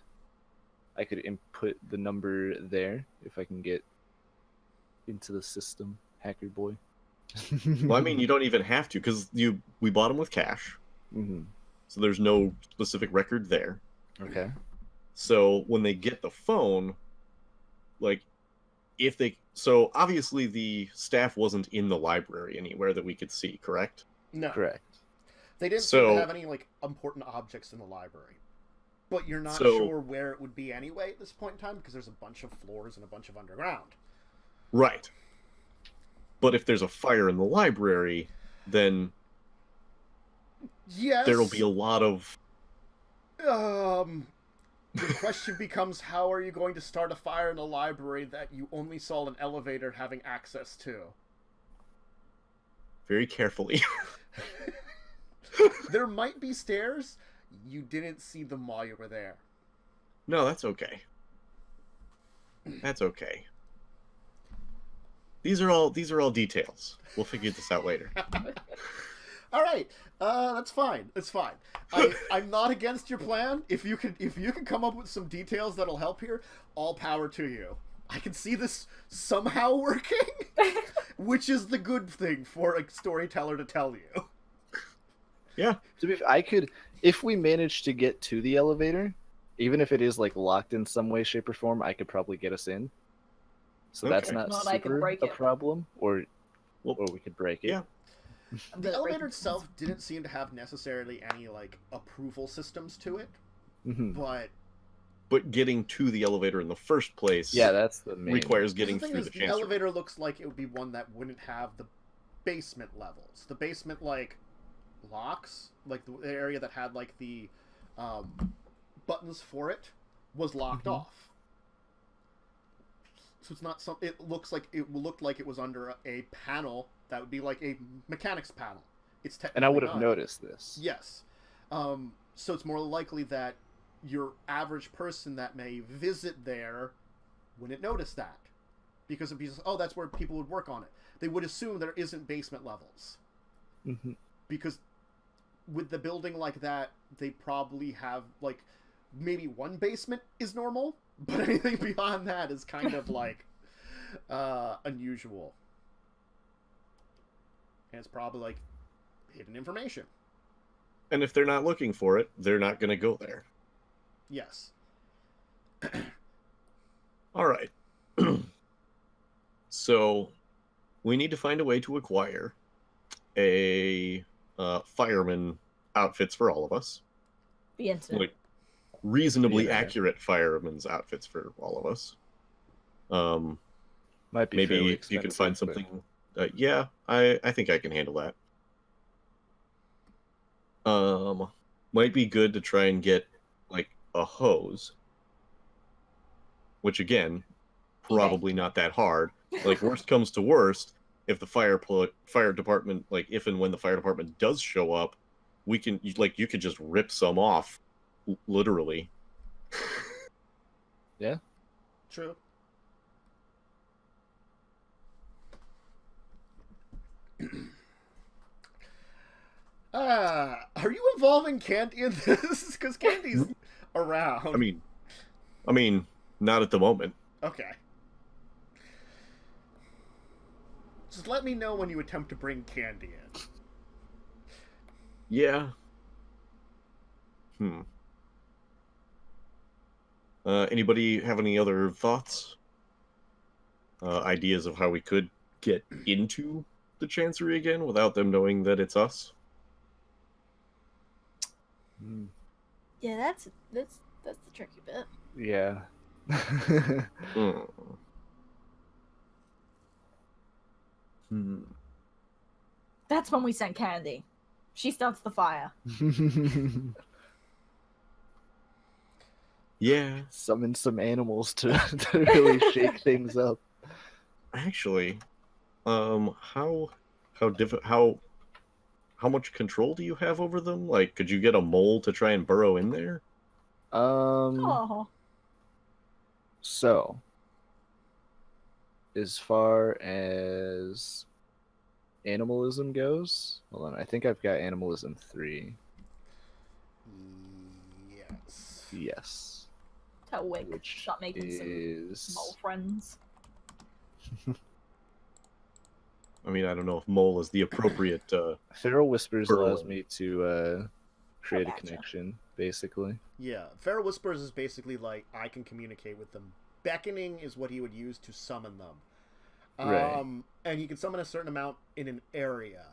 I could input the number there if I can get into the system, hacker boy.
Well, I mean, you don't even have to, because we bought them with cash.
Mm-hmm.
So there's no specific record there.
Okay.
So when they get the phone, like, so obviously the staff wasn't in the library anywhere that we could see, correct?
No.
Correct.
They didn't seem to have any, like, important objects in the library. But you're not sure where it would be anyway at this point in time, because there's a bunch of floors and a bunch of underground.
Right. But if there's a fire in the library, then
yes,
there'll be a lot of...
The question becomes, how are you going to start a fire in a library that you only saw an elevator having access to?
Very carefully.
There might be stairs. You didn't see them while you were there.
No, that's okay. That's okay. These are all details. We'll figure this out later.
All right, that's fine. It's fine. I'm not against your plan. If you can come up with some details that'll help here, all power to you. I can see this somehow working, which is the good thing for a storyteller to tell you.
Yeah.
If we manage to get to the elevator, even if it is like locked in some way, shape, or form, I could probably get us in. So that's not super a problem, or we could break it.
Yeah.
The elevator itself didn't seem to have necessarily any, like, approval systems to it,
but getting to the elevator in the first place,
that's the main
requires getting through the chancery.
The elevator looks like it would be one that wouldn't have the basement levels. The basement, like, locks, like the area that had, like, the buttons for it was locked off. So it's not some. It looked like it was under a panel that would be like a mechanics panel. It's technically
and I would have noticed this.
Yes. So it's more likely that your average person that may visit there wouldn't notice that, because it'd be just, oh, that's where people would work on it. They would assume there isn't basement levels, because with the building like that, they probably have, like, maybe one basement is normal. But anything beyond that is kind of, like, unusual. And it's probably, like, hidden information.
And if they're not looking for it, they're not going to go there.
Yes.
All right. So, we need to find a way to acquire a fireman outfits for all of us.
The incident.
Like, reasonably accurate fireman's outfits for all of us.
Might be
maybe if you can find something. Yeah, I think I can handle that. Might be good to try and get, like, a hose, which again, probably not that hard. Like, worst comes to worst, if the fire department, like, if and when the fire department does show up, we can, like, you could just rip some off. Literally.
Yeah.
True. Are you involving Candy in this? Because Candy's around.
I mean, not at the moment.
Okay. Just let me know when you attempt to bring Candy in.
Yeah. Anybody have any other thoughts? Ideas of how we could get into the Chancery again without them knowing that it's us?
Yeah, that's That's the tricky bit.
Yeah.
That's when we sent Candy. She starts the fire.
Yeah.
Summon some animals to really shake things up.
Actually, how much control do you have over them? Like, could you get a mole to try and burrow in there?
Oh.
So, as far as animalism goes, hold on, I think I've got animalism 3.
Yes.
Yes.
Tell Wick,
Which
stop making
is...
some mole friends.
I mean, I don't know if mole is the appropriate.
Feral Whispers allows
burrowing.
me to create a
Gotcha.
connection, basically.
Yeah, Feral Whispers is basically like I can communicate with them. Beckoning is what he would use to summon them.
Right.
And you can summon a certain amount in an area.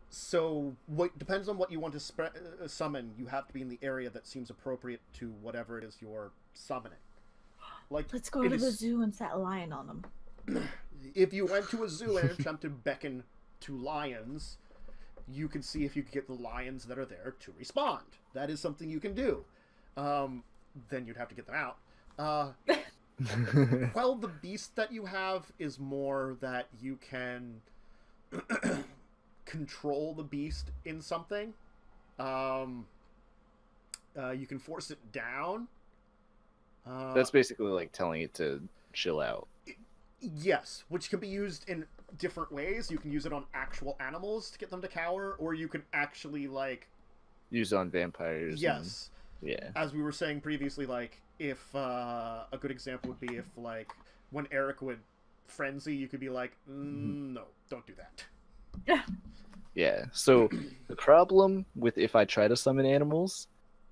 So what depends on what you want to summon. You have to be in the area that seems appropriate to whatever it is you're summoning. Like,
Let's go
it
to the
is-
zoo and set a lion on them.
If you went to a zoo and attempted to beckon to lions, you can see if you can get the lions that are there to respond. That is something you can do. Then you'd have to get them out. Well, the beast that you have is more that you can control the beast in something. You can force it down.
That's basically like telling it to chill out.
Yes, which can be used in different ways. You can use it on actual animals to get them to cower, or you can actually, like...
Use on vampires.
Yes.
And, yeah.
As we were saying previously, like, if a good example would be if, like, when Erik would frenzy, you could be like, no, don't do that.
Yeah. So the problem with if I try to summon animals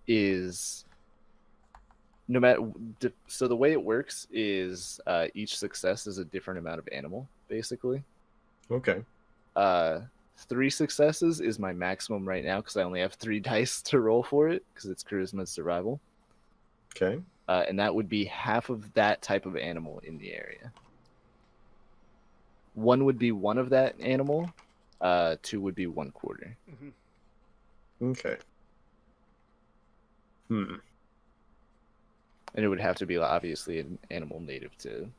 is no matter. So the way it works is each success is a different amount of animal, basically.
Okay.
3 successes is my maximum right now because I only have 3 dice to roll for it because it's charisma and survival.
Okay.
And that would be half of that type of animal in the area. 1 would be 1 of that animal. 2 would be 1/4.
Mm-hmm.
Okay.
And it would have to be obviously an animal native to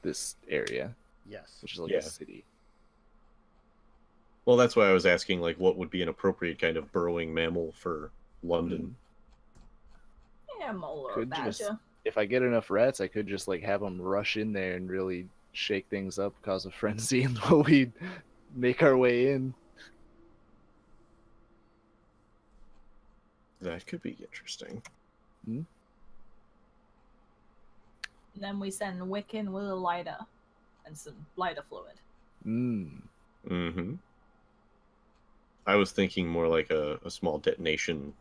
this area,
Yes.
which is like
Yeah.
a city.
Well, that's why I was asking, like, what would be an appropriate kind of burrowing mammal for London?
Yeah, mole or a
Could
badger.
just- If I get enough rats, I could just like have them rush in there and really shake things up, cause a frenzy, and while we make our way in.
That could be interesting.
And then we send Wiccan with a lighter and some lighter fluid.
Mm-hmm. I was thinking more like a small detonation,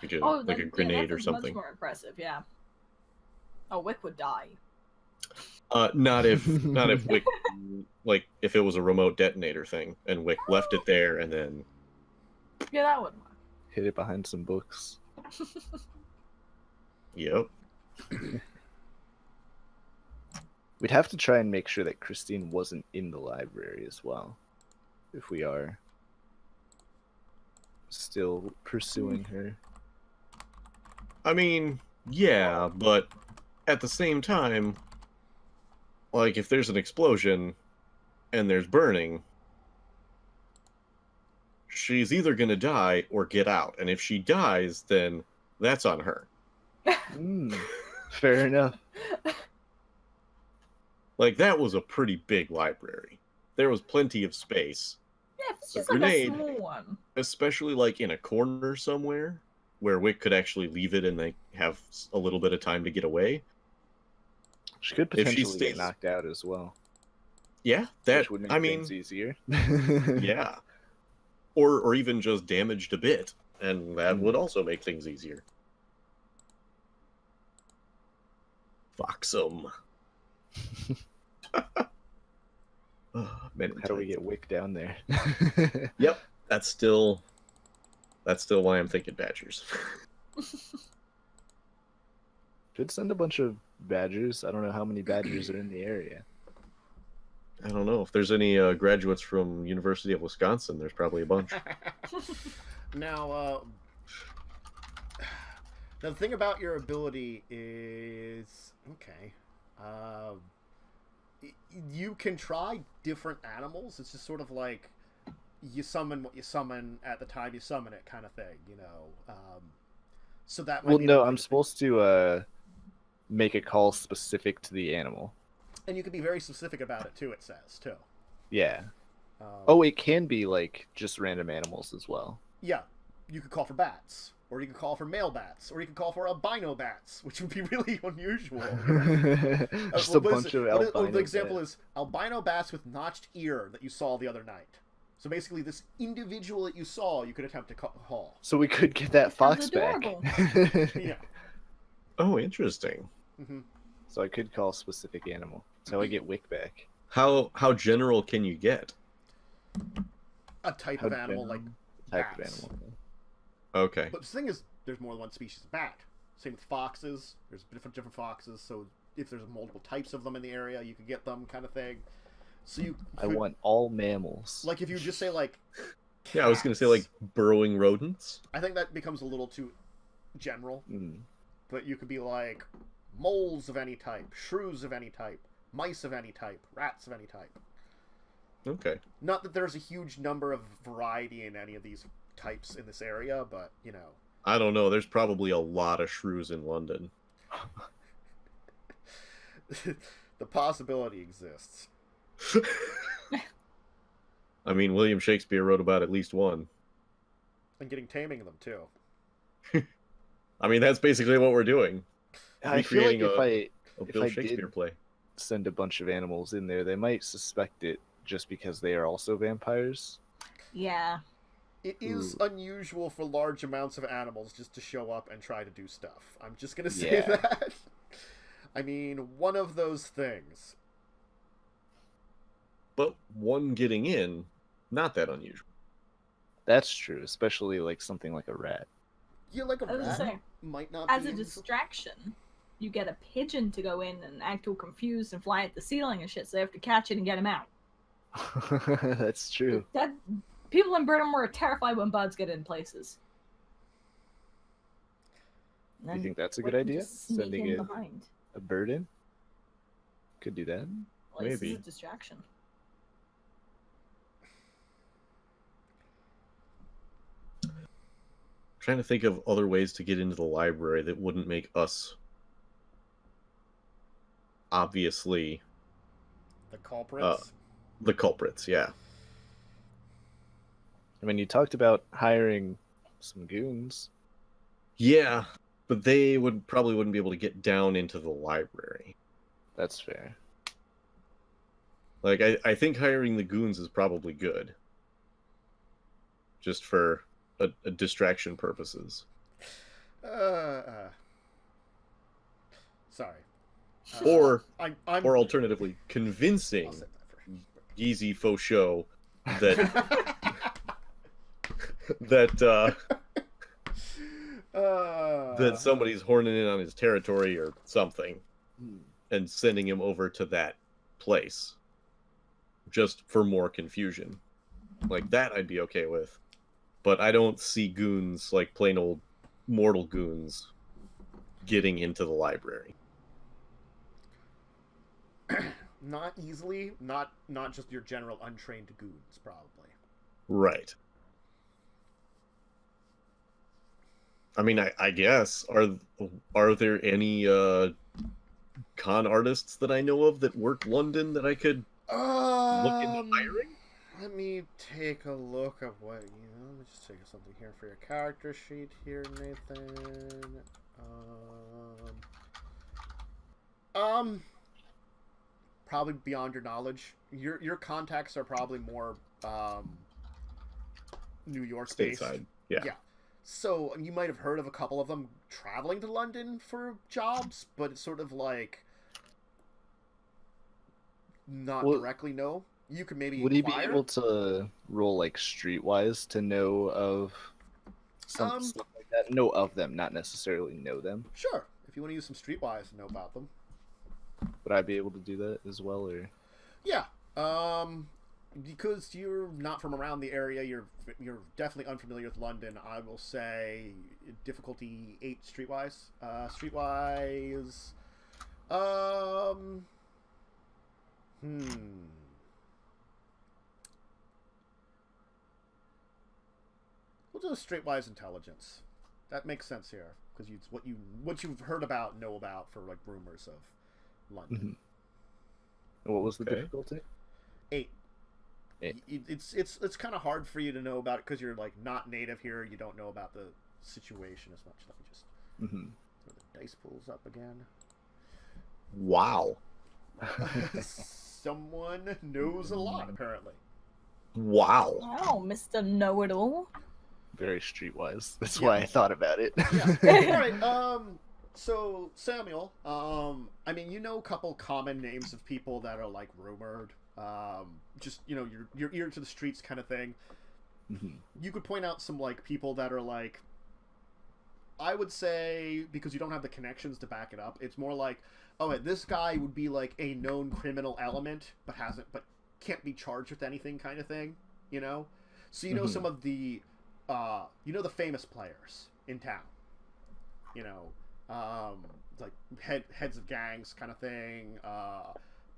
like a grenade or something.
Much more impressive, yeah. Oh, Wick would die.
Not if Wick, like if it was a remote detonator thing and Wick left it there and then.
Yeah, that would work.
Hid it behind some books.
Yep.
We'd have to try and make sure that Christine wasn't in the library as well, if we are still pursuing her.
I mean, yeah, but at the same time, like if there's an explosion and there's burning, she's either gonna die or get out, and if she dies, then that's on her.
Fair enough.
Like, that was a pretty big library. There was plenty of space.
Yeah, if it's
A
just
grenade.
like a small one.
Especially, like, in a corner somewhere, where Wick could actually leave it and they have a little bit of time to get away.
She could
If she
potentially get
stays-
knocked out as well.
Yeah, that,
Which would make
I mean,
things easier.
yeah. Or even just damaged a bit, and that would also make things easier. Fox 'em.
How do we get Wick down there?
Yep, that's still why I'm thinking badgers.
Could send a bunch of badgers. I don't know how many badgers are in the area.
I don't know if there's any graduates from University of Wisconsin. There's probably a bunch.
Now, the thing about your ability is okay. You can try different animals. It's just sort of like you summon what you summon at the time you summon it, kind of thing. You know. So that.
Well, no, I'm supposed to make a call specific to the animal.
And you can be very specific about it too. It says too.
Yeah. Oh, it can be like just random animals as well.
Yeah, you could call for bats, or you could call for male bats, or you could call for albino bats, which would be really unusual.
Just a bunch of albino.
The example is albino bats with notched ear that you saw the other night. So basically, this individual that you saw, you could attempt to call.
So we could get that fox back.
Yeah.
Oh, interesting.
Mm-hmm.
So I could call a specific animal. So I get Wick back.
How general can you get?
A type of animal like
type
bats.
of animal.
Okay.
But the thing is, there's more than one species of bat. Same with foxes. There's different foxes. So if there's multiple types of them in the area, you could get them, kind of thing. So you.
I want all mammals.
Like if you just say like.
Yeah, I was gonna say like burrowing rodents.
I think that becomes a little too general.
Mm.
But you could be like moles of any type, shrews of any type, mice of any type, rats of any type.
Okay.
Not that there's a huge number of variety in any of these types in this area, but, you know.
I don't know. There's probably a lot of shrews in London.
The possibility exists.
I mean, William Shakespeare wrote about at least one.
And getting taming them, too.
I mean, that's basically what we're doing.
I feel like
a
if
Bill
I
Shakespeare
did
play.
send a bunch of animals in there, they might suspect it just because they are also vampires.
Yeah.
It is unusual for large amounts of animals just to show up and try to do stuff. I'm just going to say that. I mean, one of those things.
But one getting in, not that unusual.
That's true, especially like something like a rat.
Yeah, like a
I was
rat
gonna say,
might not
as
be
a
unusual.
distraction, you get a pigeon to go in and act all confused and fly at the ceiling and shit, so they have to catch it and get him out.
That's true.
That people in Britain were terrified when birds get in places.
Do you think that's a
we
good
can
idea?
just sneak
Sending
in
a
behind.
bird in? Could do that.
Well, this
Maybe.
is a distraction.
Trying to think of other ways to get into the library that wouldn't make us obviously
The culprits.
the culprits. Yeah.
I mean, you talked about hiring some goons.
Yeah, but they probably wouldn't be able to get down into the library.
That's fair.
Like, I think hiring the goons is probably good. Just for a distraction purposes.
Sorry.
Or
I'm
alternatively, convincing
I'll set that for
Yeezy Faux Show that that that somebody's horning in on his territory or something, and sending him over to that place, just for more confusion. Like that, I'd be okay with. But I don't see goons, like plain old mortal goons, getting into the library.
Not easily, not just your general untrained goons, probably.
Right. I mean, I guess are there any con artists that I know of that work London that I could look into hiring?
Let me take a look at what let me just take something here for your character sheet here, Nathan. Probably beyond your knowledge. Your contacts are probably more New York based.
Stateside. Yeah.
So you might have heard of a couple of them traveling to London for jobs, but it's sort of like not directly no. You could maybe
Would he be
inquire.
able to roll like streetwise to know of some stuff like that? Know of them, not necessarily know them.
Sure. if you want to use some streetwise to know about them.
Would I be able to do that as well, or?
Yeah. Because you're not from around the area, you're definitely unfamiliar with London. I will say difficulty 8 streetwise. Streetwise. We'll do a streetwise intelligence. That makes sense here because what you've heard about, know about for like rumors of London.
What was the difficulty?
8. It's kind of hard for you to know about it because you're like not native here. You don't know about the situation as much. Let me just throw the dice pools up again.
Wow.
Someone knows a lot, apparently.
Wow.
Wow, Mr. Know-It-All.
Very streetwise. That's why I thought about it.
Yeah. All right. So Samuel, I mean, you know a couple common names of people that are like rumored. Just your ear to the streets kind of thing. You could point out some like people that are like, I would say, because you don't have the connections to back it up, it's more like, oh, this guy would be like a known criminal element, but can't be charged with anything kind of thing, you know? So you know some of the, the famous players in town, like heads of gangs kind of thing,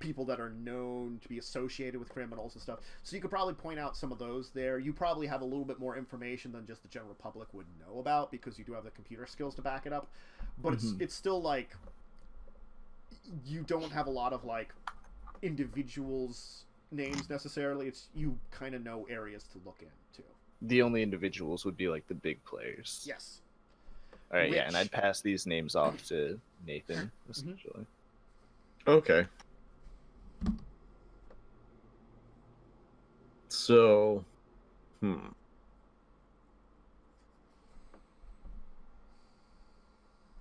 people that are known to be associated with criminals and stuff. So you could probably point out some of those there. You probably have a little bit more information than just the general public would know about because you do have the computer skills to back it up. But it's still like you don't have a lot of like individuals' names necessarily. It's you kind of know areas to look into.
The only individuals would be like the big players.
Yes.
All right, yeah, and I'd pass these names off to Nathan, essentially.
Okay. So,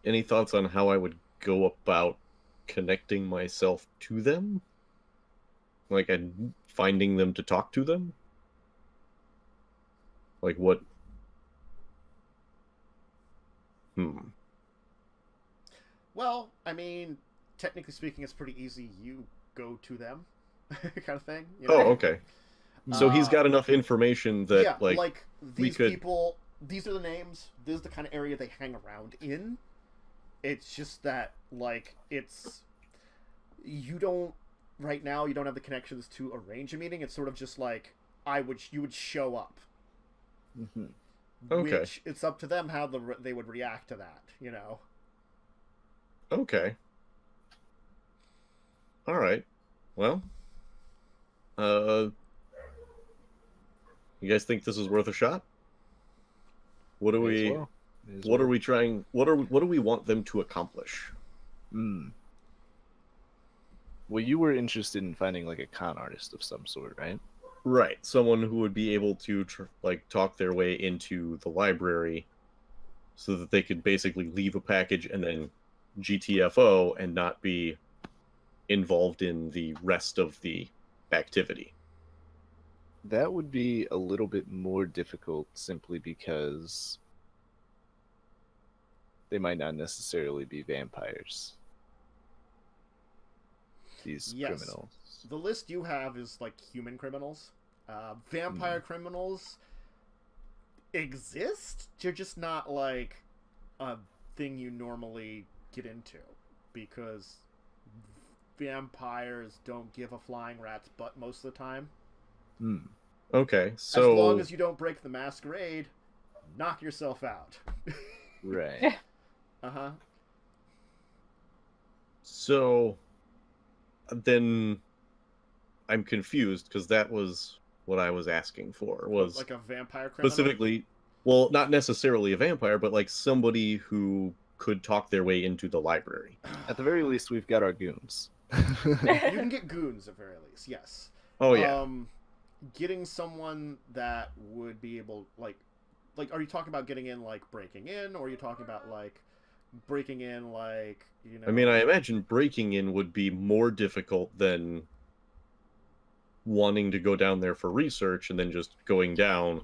any thoughts on how I would go about connecting myself to them? Like, and finding them to talk to them? Like, what?
Well, I mean, technically speaking, it's pretty easy. You go to them, kind of thing. You know?
Oh, okay. So he's got enough information that,
yeah,
like
these people, these are the names, this is the kind of area they hang around in. It's just that, like, you don't have the connections to arrange a meeting. It's sort of just like, you would show up.
Okay.
Which, it's up to them how they would react to that, you know?
Okay. All right. Well, you guys think this is worth a shot? What do we want them to accomplish?
Well, you were interested in finding like a con artist of some sort, right?
Right. Someone who would be able to talk their way into the library so that they could basically leave a package and then GTFO and not be involved in the rest of the activity.
That would be a little bit more difficult simply because they might not necessarily be vampires. These criminals.
The list you have is like human criminals. Vampire criminals exist. They're just not like a thing you normally get into because vampires don't give a flying rat's butt most of the time.
Okay, so
as long as you don't break the Masquerade, knock yourself out.
Right.
So then I'm confused because that was what I was asking for, was
like a vampire criminal?
Specifically, well, not necessarily a vampire, but like somebody who could talk their way into the library.
At the very least, we've got our goons.
You can get goons at very least, yes.
Oh yeah.
Getting someone that would be able, like, are you talking about getting in, like, breaking in, or are you talking about, like, breaking in, like, you know...
I mean, I imagine breaking in would be more difficult than wanting to go down there for research and then just going down,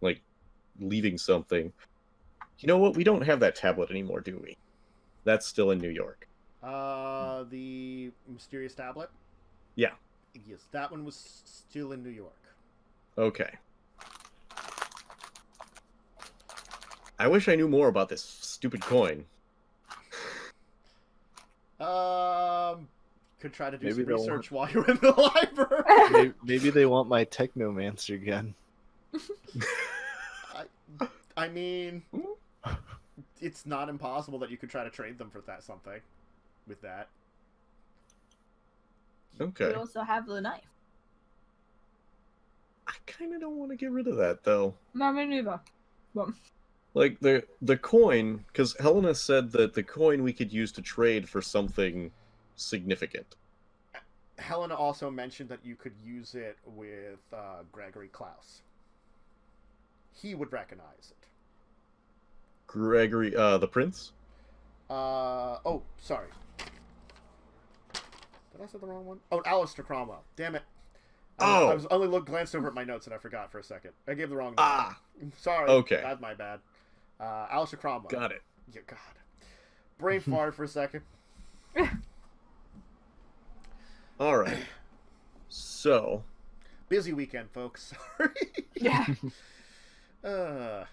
like, leaving something. You know what? We don't have that tablet anymore, do we? That's still in New York.
The mysterious tablet?
Yeah.
Yes, that one was still in New York.
Okay. I wish I knew more about this stupid coin.
Could try to do
Maybe
some
they'll
research while you're in the library.
Maybe they want my Technomancer gun.
I mean, it's not impossible that you could try to trade them for something with that.
Okay.
We also have the knife.
I kind of don't want to get rid of that, though.
No, me neither. Well,
Like, the coin, because Helena said that the coin we could use to trade for something significant.
Helena also mentioned that you could use it with Gregory Klaus. He would recognize it.
Gregory, the prince?
Oh, sorry. Did I say the wrong one? Oh, Alistair Cromwell. Damn it.
Oh!
I was only glanced over at my notes and I forgot for a second. I gave the wrong name.
Ah!
Sorry.
Okay.
That's my bad. Alistair Cromwell.
Got it.
Yeah, God. Brain fart for a second.
Alright. So...
Busy weekend, folks. Sorry.
yeah.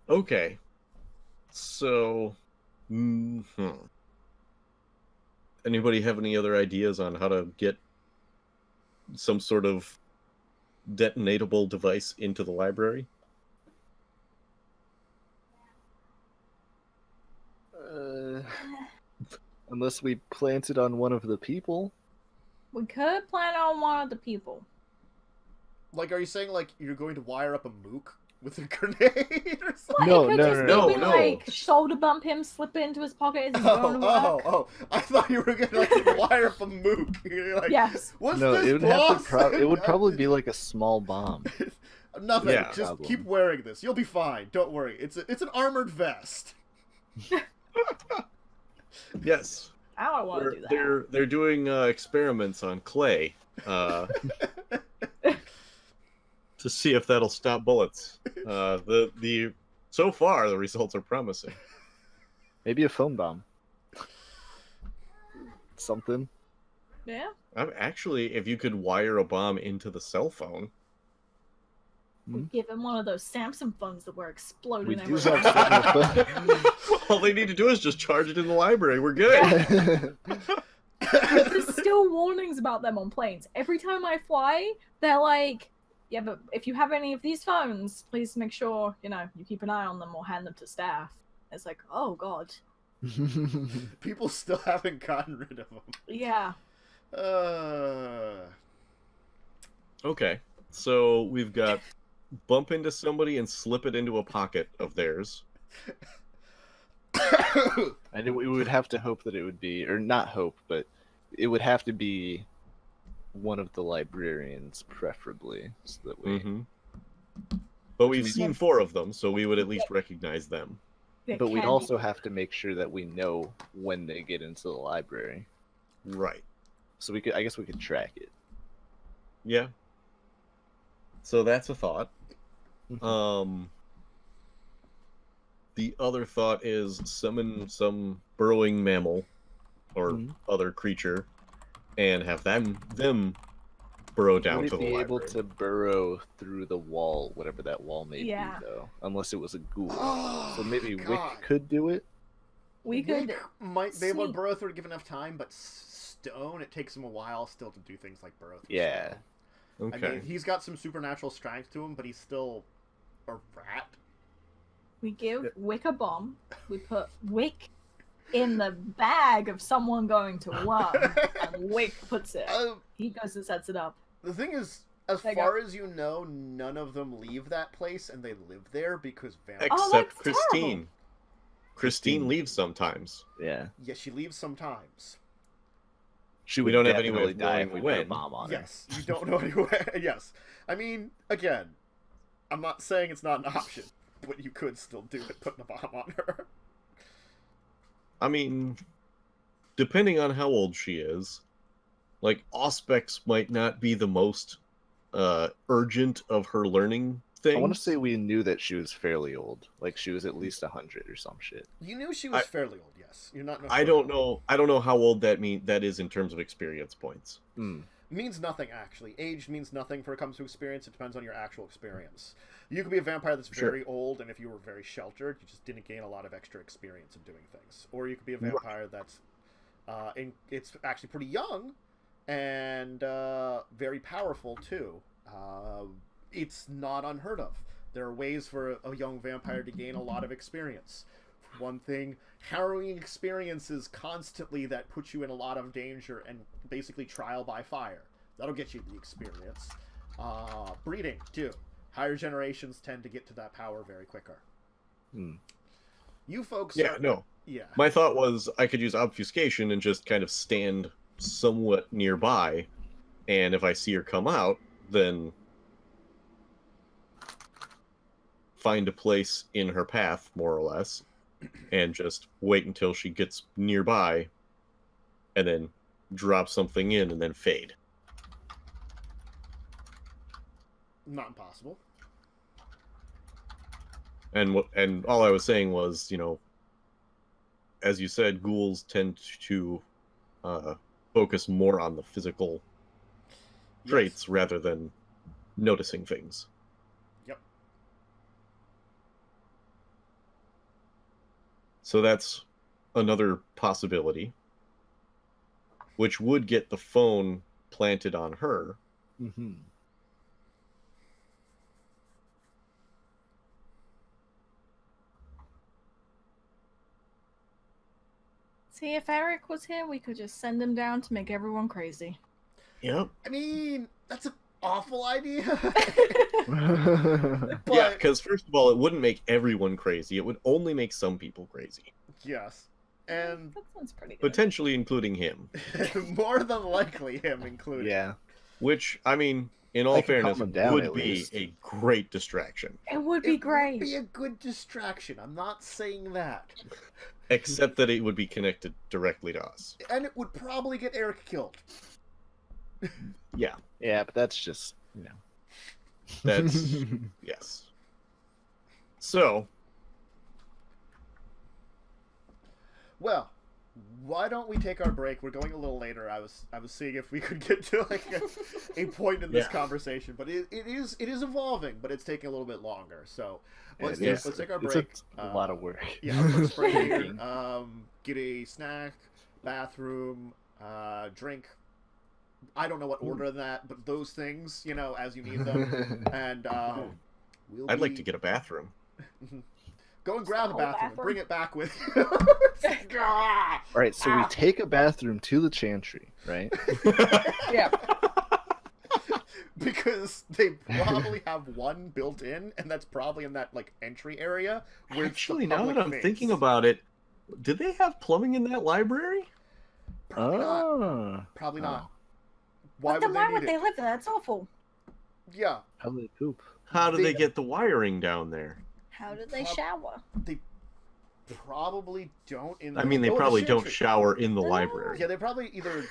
Okay. So... Anybody have any other ideas on how to get some sort of detonatable device into the library?
Unless we plant it on one of the people.
We could plant on one of the people.
Like, are you saying, like, you're going to wire up a mook with a grenade or something?
Well,
No,
it could
no,
just
no,
maybe,
no.
like, shoulder bump him, slip it into his pocket as he's going to work.
I thought you were going to, like, wire up a mook. You're like,
Yes.
what's
No,
this,
it would have
boss?
to. It would probably be like a small bomb.
Nothing.
Yeah.
Just
Problem.
keep wearing this. You'll be fine. Don't worry. It's an armored vest.
Yes.
I don't want to do that.
They're doing experiments on clay to see if that'll stop bullets. So far the results are promising.
Maybe a phone bomb. Something.
Yeah.
Actually, if you could wire a bomb into the cell phone.
We give him one of those Samsung phones that were exploding
We do
everywhere.
have
All they need to do is just charge it in the library. We're good.
There's still warnings about them on planes. Every time I fly, they're like, yeah, but if you have any of these phones, please make sure, you keep an eye on them or hand them to staff. It's like, oh, God.
People still haven't gotten rid of them.
Yeah.
Okay, so we've got bump into somebody and slip it into a pocket of theirs.
And we would have to hope that it would be, or not hope, but it would have to be one of the librarians, preferably, so that we.
But we've seen 4 of them, so we would at least recognize them.
But we'd also have to make sure that we know when they get into the library.
Right.
So we could, I guess, we could track it.
Yeah. So that's a thought. The other thought is summon some burrowing mammal or other creature and have them burrow down
Would
to
it
the
be
library.
able to burrow through the wall, whatever that wall may
Yeah.
be, though? Unless it was a ghoul.
Oh,
So maybe
God.
Wick could do it?
We could.
Wick might be able to
sneak-
burrow through it given enough time, but stone, it takes him a while still to do things like burrow through
Yeah.
stone.
Okay.
I mean, he's got some supernatural strength to him, but he's still a rat.
We give Wick a bomb. We put Wick in the bag of someone going to work, and Wick puts it. He goes and sets it up.
The thing is, as
There you
far as you know, none of them leave that place, and they live there because vampires.
Oh,
Except
that's
Christine.
terrible.
Christine leaves sometimes.
Yeah.
Yeah, she leaves sometimes.
She
We
would
don't have any way
definitely
of
die
knowing
if we put a
when.
bomb on her.
Yes, you don't know anywhere. Yes, I mean, again, I'm not saying it's not an option, but you could still do it, putting a bomb on her.
I mean, depending on how old she is, like, Auspex might not be the most urgent of her learning things.
I want to say we knew that she was fairly old. Like, she was at least 100 or some shit.
You knew she was fairly old, yes. You're not.
I don't know. I don't know how old that is in terms of experience points.
Means nothing, actually. Age means nothing when it comes to experience. It depends on your actual experience. You could be a vampire that's very old, and if you were very sheltered, you just didn't gain a lot of extra experience in doing things. Or you could be a vampire that's it's actually pretty young and very powerful too. It's not unheard of. There are ways for a young vampire to gain a lot of experience. One thing, harrowing experiences constantly that put you in a lot of danger and basically trial by fire. That'll get you the experience. Breeding, too. Higher generations tend to get to that power very quicker. You folks
Yeah. My thought was I could use obfuscation and just kind of stand somewhat nearby, and if I see her come out, then find a place in her path, more or less, and just wait until she gets nearby, and then drop something in, and then fade.
Not impossible.
And all I was saying was, you know, as you said, ghouls tend to focus more on the physical traits rather than noticing things.
Yep.
So that's another possibility, which would get the phone planted on her.
See, if Erik was here, we could just send him down to make everyone crazy.
Yep.
I mean, that's an awful idea.
Yeah, because first of all, it wouldn't make everyone crazy. It would only make some people crazy.
Yes. And
that sounds pretty good.
Potentially including him.
More than likely him included.
Yeah.
Which, I mean, in all fairness, would be
least.
a great distraction.
It would be great.
It would be a good distraction. I'm not saying that.
Except that it would be connected directly to us.
And it would probably get Erik killed.
Yeah.
Yeah, but that's just, you know.
That's, yes. So.
Well, why don't we take our break? We're going a little later. I was seeing if we could get to like a point in this conversation, but it is evolving, but it's taking a little bit longer. So let's take our break.
It's a lot of work.
Yeah, let's break here. Get a snack, bathroom, drink. I don't know what order that, but those things, you know, as you need them. And
I'd like to get a bathroom.
Go and grab a bathroom and bring it back with you.
All right, so we take a bathroom to the chantry, right?
Yeah.
Because they probably have one built in, and that's probably in that like entry area. Where
actually, now that I'm thinking about it, did they have plumbing in that library?
Probably not. Probably not.
Why would they live there? That's awful.
Yeah.
How do they poop?
How do they get the wiring down there?
How do they shower?
They probably don't.
I mean, they probably don't shower in the library.
Yeah, they probably either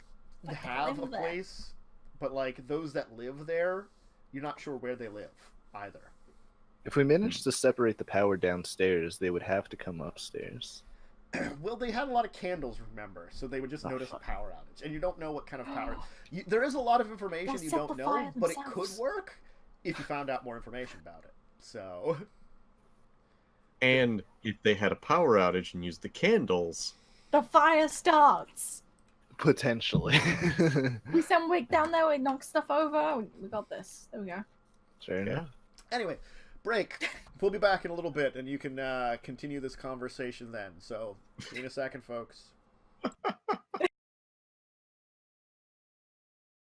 have a place, but like those that live there, you're not sure where they live either.
If we managed to separate the power downstairs, they would have to come upstairs.
Well, they had a lot of candles, remember, so they would just notice a power outage, and you don't know what kind of power. There is a lot of information you don't know, but it could work if you found out more information about it. So.
And if they had a power outage and used the candles,
the fire starts.
Potentially.
We send Wick down there, we knock stuff over. We got this. There we go.
Fair enough.
Anyway, break. We'll be back in a little bit, and you can continue this conversation then. So, see you in a second, folks.